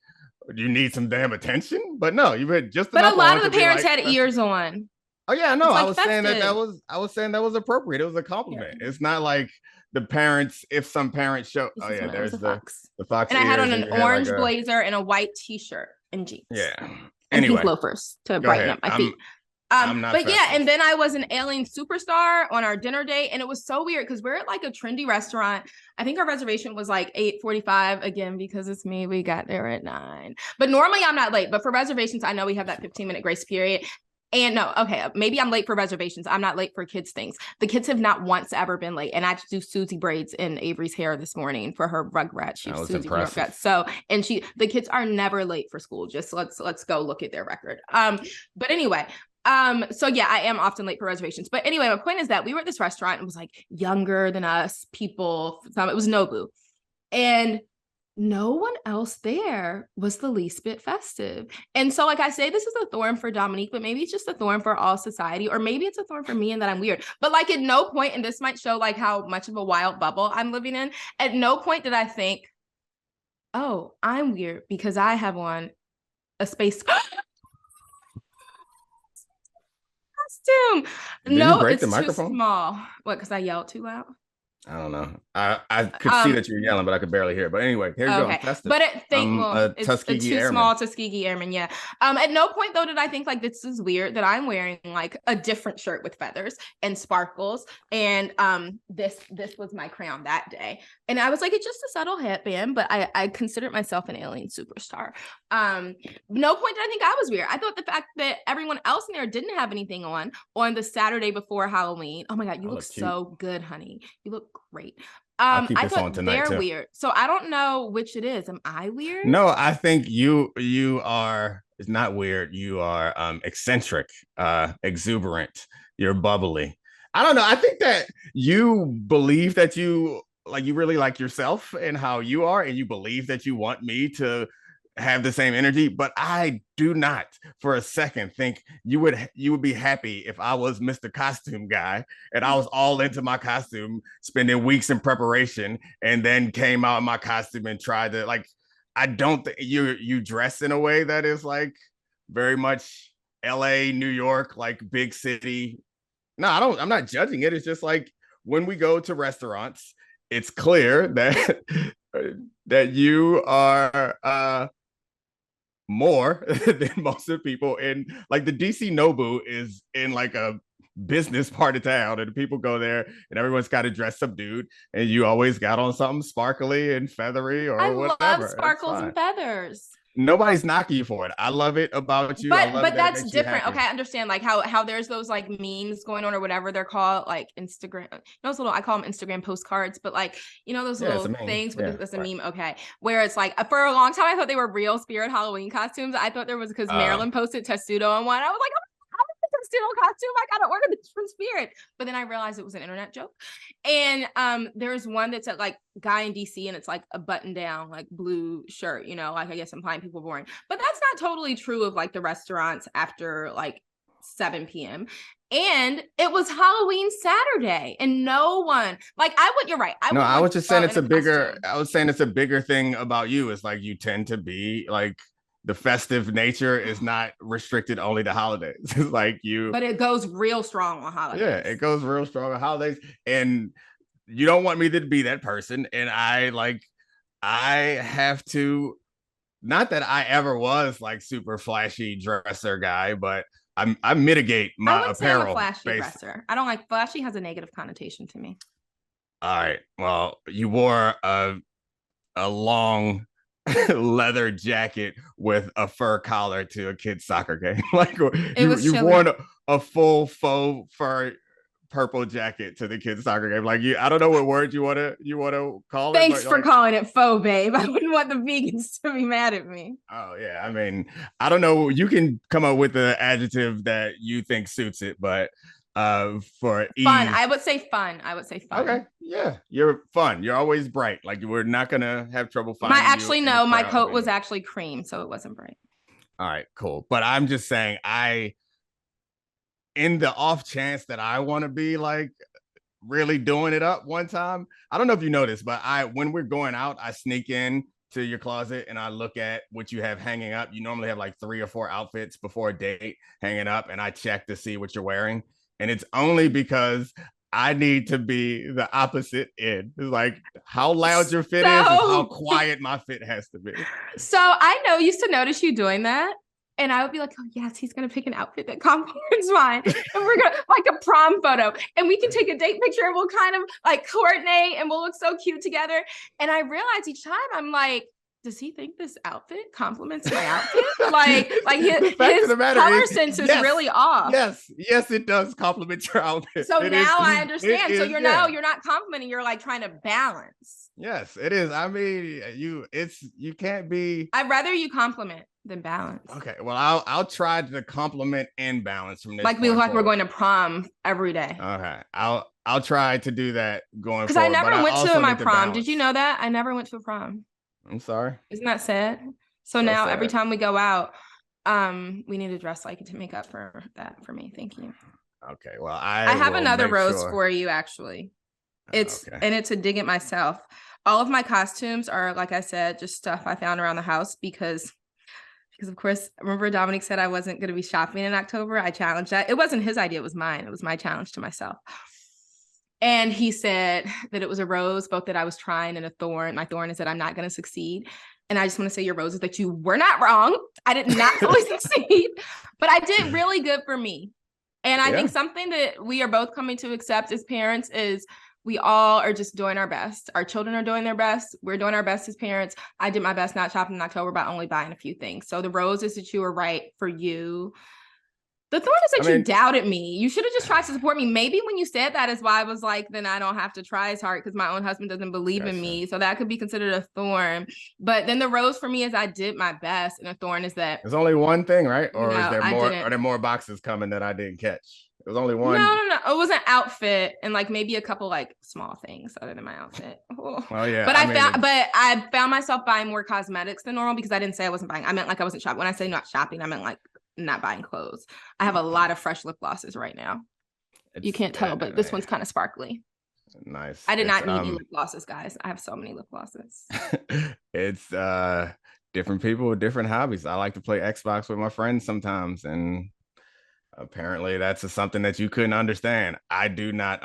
Speaker 1: you need some damn attention, but no, you had just.
Speaker 4: But a lot of the parents had ears on.
Speaker 1: Oh yeah, no, I was saying that was appropriate. It was a compliment. Yeah. It's not like the parents. If some parents show, there's the fox,
Speaker 4: and I had on an orange blazer and a white t-shirt and jeans.
Speaker 1: Yeah,
Speaker 4: and pink loafers to brighten up my feet. And then I was an alien superstar on our dinner date, and it was so weird because we're at like a trendy restaurant. I think our reservation was like 8:45 again because it's me. We got there at 9. But normally I'm not late. But for reservations, I know we have that 15-minute grace period. And maybe I'm late for reservations. I'm not late for kids things. The kids have not once ever been late. And I had to do Susie braids in Avery's hair this morning for her Rugrat. She was Susie Rugrat. So, and the kids are never late for school. Just let's go look at their record. But anyway. So yeah, I am often late for reservations. But anyway, my point is that we were at this restaurant and it was like younger than us people. It was Nobu. And no one else there was the least bit festive. And so like I say, this is a thorn for Domonique, but maybe it's just a thorn for all society, or maybe it's a thorn for me and that I'm weird. But like at no point, and this might show like how much of a wild bubble I'm living in, at no point did I think, oh, I'm weird because I have on a space costume.
Speaker 1: Did
Speaker 4: no,
Speaker 1: you break
Speaker 4: it's
Speaker 1: the microphone?
Speaker 4: too small. What? Because I yelled too loud.
Speaker 1: I don't know. I could see that you were yelling, but I could barely hear. But anyway, here you go. I'm festive.
Speaker 4: But
Speaker 1: it's a
Speaker 4: too
Speaker 1: Airman.
Speaker 4: small Tuskegee Airman. Yeah. At no point though did I think like this is weird that I'm wearing like a different shirt with feathers and sparkles. And this was my crown that day. And I was like, it's just a subtle headband, but I considered myself an alien superstar. No point did I think I was weird. I thought the fact that everyone else in there didn't have anything on the Saturday before Halloween. Oh my God, you look so good, honey. You look great. I thought they're weird. So I don't know which it is. Am I weird?
Speaker 1: No, I think you are. It's not weird. You are eccentric, exuberant. You're bubbly. I don't know. I think that you believe that you really like yourself and how you are, and you believe that you want me to have the same energy, but I do not for a second think you would be happy if I was Mr. Costume Guy and I was all into my costume, spending weeks in preparation, and then came out in my costume and tried to like. I don't think you dress in a way that is like very much LA, New York, like big city. No, I'm not judging it. It's just like when we go to restaurants, it's clear that that you are more than most of the people in like the DC Nobu is in like a business part of town, and people go there and everyone's got to dress subdued, and you always got on something sparkly and feathery or whatever.
Speaker 4: I love sparkles and feathers.
Speaker 1: Nobody's knocking you for it. I love it about you.
Speaker 4: But that's different. Okay, I understand like how there's those like memes going on or whatever they're called, like Instagram. Those little, I call them Instagram postcards, but like those little things with it's a meme. Okay, where it's like for a long time I thought they were real Spirit Halloween costumes. I thought there was because Marilyn posted Testudo on one. I was like, Testudo costume. I gotta order this from Spirit. But then I realized it was an internet joke. And there's one that's at like guy in DC, and it's like a button down, like blue shirt, like I guess implying people boring. But that's not totally true of like the restaurants after like 7 p.m. And it was Halloween Saturday, and no one you're right.
Speaker 1: I was just saying I was saying it's a bigger thing about you. It's like you tend to be like, the festive nature is not restricted only to holidays. It's like but
Speaker 4: it goes real strong on holidays.
Speaker 1: Yeah, it goes real strong on holidays. And you don't want me to be that person. And I have to, not that I ever was like super flashy dresser guy, but I mitigate my apparel. Say I'm a
Speaker 4: flashy dresser. I don't like flashy, has a negative connotation to me.
Speaker 1: All right. Well, you wore a long leather jacket with a fur collar to a kid's soccer game. Like you wore a full faux fur purple jacket to the kids' soccer game. Like I don't know what word you want to call it.
Speaker 4: Thanks for calling it faux, babe. I wouldn't want the vegans to be mad at me.
Speaker 1: Oh yeah, I mean, I don't know. You can come up with the adjective that you think suits it, but for
Speaker 4: fun, I would say fun.
Speaker 1: Okay, yeah, you're fun. You're always bright. Like we're not gonna have trouble finding.
Speaker 4: My coat was actually cream, so it wasn't bright.
Speaker 1: All right, cool. But I'm just saying, in the off chance that I want to be like really doing it up one time, I don't know if you noticed, but when we're going out, I sneak in to your closet and I look at what you have hanging up. You normally have like 3 or 4 outfits before a date hanging up, and I check to see what you're wearing. And it's only because I need to be the opposite end. It's like how loud your fit is and how quiet my fit has to be.
Speaker 4: So I used to notice you doing that. And I would be like, oh, yes, he's going to pick an outfit that complements mine. And we're going to like a prom photo. And we can take a date picture and we'll kind of like coordinate and we'll look so cute together. And I realize each time I'm like, does he think this outfit complements my outfit? like his color sense is really off.
Speaker 1: Yes, it does complement your outfit.
Speaker 4: So now I understand. So you're not complimenting, you're like trying to balance.
Speaker 1: Yes, it is. I mean, you can't be.
Speaker 4: I'd rather you compliment than balance.
Speaker 1: Okay, well, I'll try to compliment and balance from this.
Speaker 4: Like we look like we're going to prom every day.
Speaker 1: Okay, I'll try to do that going forward.
Speaker 4: Because I never went to my prom. Did you know that? I never went to a prom.
Speaker 1: I'm sorry.
Speaker 4: Isn't that sad? So now every time we go out, we need to dress like it to make up for that for me. Thank you.
Speaker 1: Okay. Well, I
Speaker 4: have another rose for you, actually. It's a dig at myself. All of my costumes are, like I said, just stuff I found around the house because because of course, remember Domonique said I wasn't going to be shopping in October. I challenged that. It wasn't his idea. It was mine. It was my challenge to myself. And he said that it was a rose, both that I was trying and a thorn. My thorn is that I'm not going to succeed. And I just want to say your rose is that you were not wrong. I did not fully succeed, but I did really good for me. And I think something that we are both coming to accept as parents is we all are just doing our best. Our children are doing their best. We're doing our best as parents. I did my best not shopping in October by only buying a few things. So the rose is that you were right for you. The thorn is that you doubted me. You should have just tried to support me. Maybe when you said that is why I was like, then I don't have to try as hard because my own husband doesn't believe in me. So that could be considered a thorn. But then the rose for me is I did my best. And the thorn is that
Speaker 1: there's only one thing, right? Or is there more? Are there more boxes coming that I didn't catch? It was only one.
Speaker 4: No. It was an outfit and like maybe a couple like small things other than my outfit. Oh. Well, yeah. But I found myself buying more cosmetics than normal because I didn't say I wasn't buying. I meant like I wasn't shopping. When I say not shopping, I meant like not buying clothes. I have a lot of fresh lip glosses right now. You can't tell, but this one's kind of sparkly.
Speaker 1: Nice.
Speaker 4: I did not need any lip glosses, guys. I have so many lip glosses.
Speaker 1: It's different people with different hobbies. I like to play Xbox with my friends sometimes, and apparently that's something that you couldn't understand. I do not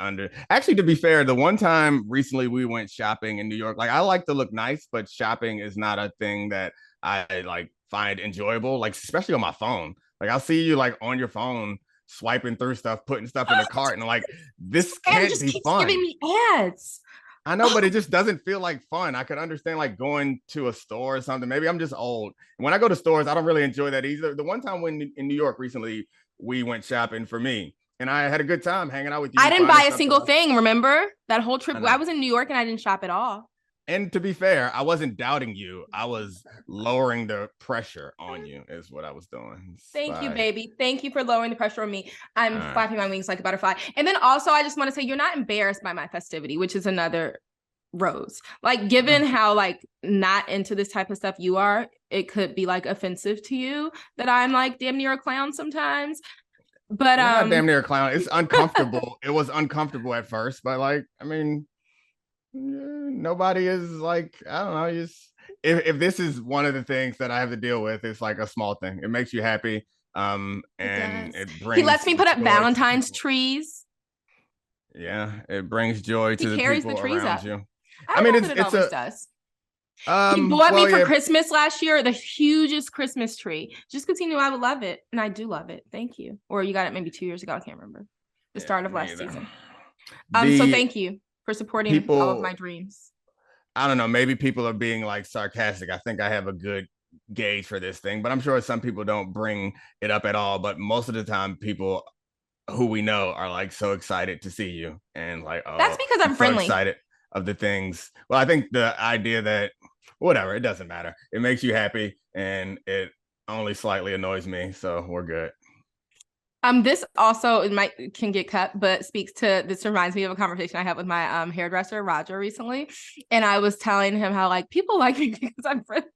Speaker 1: actually, to be fair, the one time recently we went shopping in New York, like I like to look nice, but shopping is not a thing that I like find enjoyable, like especially on my phone. Like I'll see you like on your phone swiping through stuff, putting stuff in the cart, and I'm like, this can't be fun.
Speaker 4: Giving me ads.
Speaker 1: I know, but it just doesn't feel like fun. I could understand like going to a store or something. Maybe I'm just old. When I go to stores, I don't really enjoy that either. The one time when in New York recently, we went shopping for me, and I had a good time hanging out with you.
Speaker 4: I didn't buy a single thing. Remember that whole trip? I was in New York and I didn't shop at all.
Speaker 1: And to be fair, I wasn't doubting you. I was lowering the pressure on you is what I was doing.
Speaker 4: Thank you, baby. Thank you for lowering the pressure on me. I'm flapping my wings like a butterfly. And then also, I just want to say you're not embarrassed by my festivity, which is another rose. Like, given how like not into this type of stuff you are, it could be like offensive to you that I'm like damn near a clown sometimes. But
Speaker 1: not damn near a clown. It's uncomfortable. It was uncomfortable at first, but like, I mean, nobody is like, I don't know, just if this is one of the things that I have to deal with, it's like a small thing. It makes you happy. And it brings,
Speaker 4: he lets me put up Valentine's trees.
Speaker 1: Yeah, it brings joy to the people
Speaker 4: the trees
Speaker 1: around
Speaker 4: up.
Speaker 1: you.
Speaker 4: I mean, it always does. He bought me for Christmas last year the hugest Christmas tree just because he knew I would love it, and I do love it. Thank you. Or you got it maybe 2 years ago. I can't remember. The start of last season. So thank you for supporting all of my dreams.
Speaker 1: I don't know. Maybe people are being like sarcastic. I think I have a good gauge for this thing, but I'm sure some people don't bring it up at all. But most of the time, people who we know are like so excited to see you, and like, oh,
Speaker 4: that's because I'm friendly.
Speaker 1: So excited of the things. Well, I think the idea that whatever, it doesn't matter. It makes you happy, and it only slightly annoys me. So we're good.
Speaker 4: This also can get cut, but this reminds me of a conversation I had with my hairdresser, Roger, recently. And I was telling him how like people like me because I'm friendly.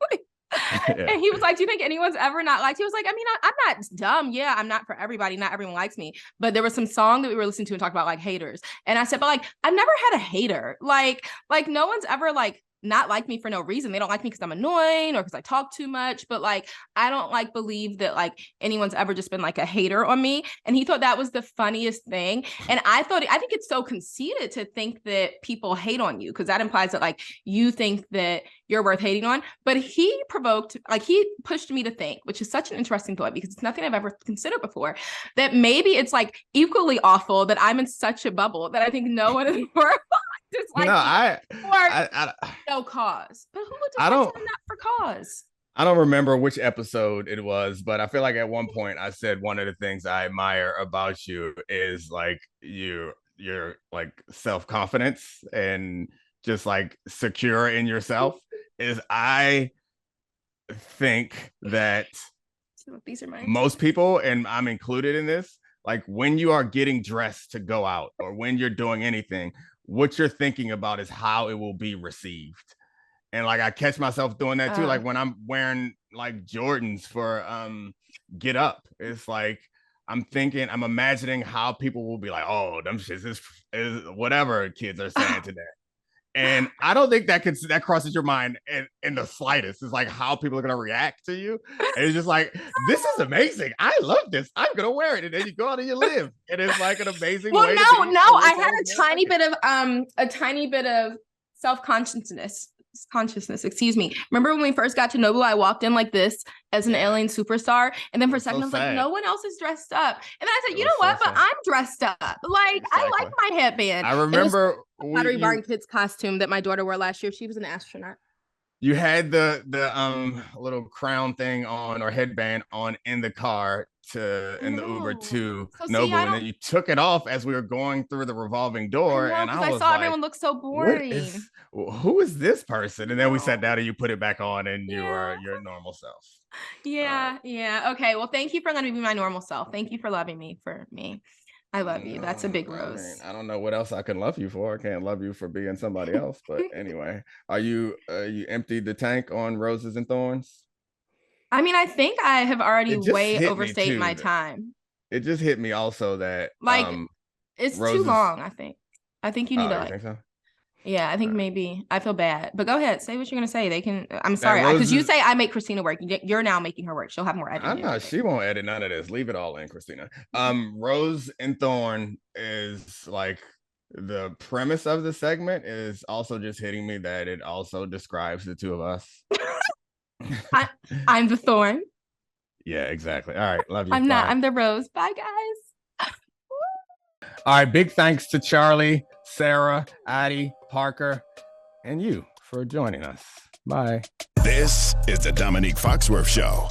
Speaker 4: Yeah. And he was like, do you think anyone's ever not liked you? He was like, I mean, I'm not dumb. Yeah, I'm not for everybody. Not everyone likes me. But there was some song that we were listening to and talked about like haters. And I said, but like, I've never had a hater. Like no one's ever like not like me for no reason. They don't like me because I'm annoying or because I talk too much. But like, I don't like believe that like anyone's ever just been like a hater on me. And he thought that was the funniest thing. And I think it's so conceited to think that people hate on you because that implies that like you think that you're worth hating on. But he pushed me to think, which is such an interesting thought because it's nothing I've ever considered before, that maybe it's like equally awful that I'm in such a bubble that I think no one in the world dislikes no cause. But who would dislike someone not for cause?
Speaker 1: I don't remember which episode it was, but I feel like at one point I said one of the things I admire about you is like your like self-confidence and just like secure in yourself. Is I think that
Speaker 4: these are mine.
Speaker 1: Most people, and I'm included in this, like when you are getting dressed to go out or when you're doing anything, what you're thinking about is how it will be received. And like I catch myself doing that too. Like when I'm wearing like Jordans for Get Up, it's like I'm imagining how people will be like, oh, them shits is whatever kids are saying today. And I don't think that crosses your mind in the slightest. It's like how people are going to react to you. And it's just like, this is amazing. I love this. I'm going to wear it. And then you go out and you live. And it's like an amazing way.
Speaker 4: I had a tiny bit of self-consciousness. Excuse me. Remember when we first got to Nobu, I walked in like this as an alien superstar, and then for a second I was like, no one else is dressed up, and then I said, you know what, but I'm dressed up. Like, I like my headband.
Speaker 1: I remember
Speaker 4: Pottery Barn Kids costume that my daughter wore last year. She was an astronaut.
Speaker 1: You had the little crown thing on, or headband on, in the car in the Uber to Nobu, and then you took it off as we were going through the revolving door, and I saw
Speaker 4: everyone look so boring.
Speaker 1: Who is this person? And then we sat down and you put it back on, and you were your normal self.
Speaker 4: Yeah. Okay. Well, thank you for letting me be my normal self. Thank you for loving me for me. I love you. That's a big rose.
Speaker 1: I don't know what else I can love you for. I can't love you for being somebody else. But anyway, are you emptied the tank on roses and thorns?
Speaker 4: I mean, I think I have already way overstayed my time.
Speaker 1: It just hit me also that
Speaker 4: it's too long. I think you need to
Speaker 1: think so?
Speaker 4: Yeah, I think maybe I feel bad, but go ahead, say what you're gonna say. They can. I'm sorry, because you say I make Christina work. You're now making her work. She'll have more editing.
Speaker 1: I'm not. She won't edit none of this. Leave it all in, Christina. Rose and Thorn is like the premise of the segment is also just hitting me that it also describes the two of us.
Speaker 4: I'm the Thorn.
Speaker 1: Yeah, exactly. All right, love you.
Speaker 4: I'm not. I'm the Rose. Bye, guys.
Speaker 1: All right, big thanks to Charlie, Sarah, Addie, Parker, and you for joining us. Bye.
Speaker 2: This is the Domonique Foxworth Show.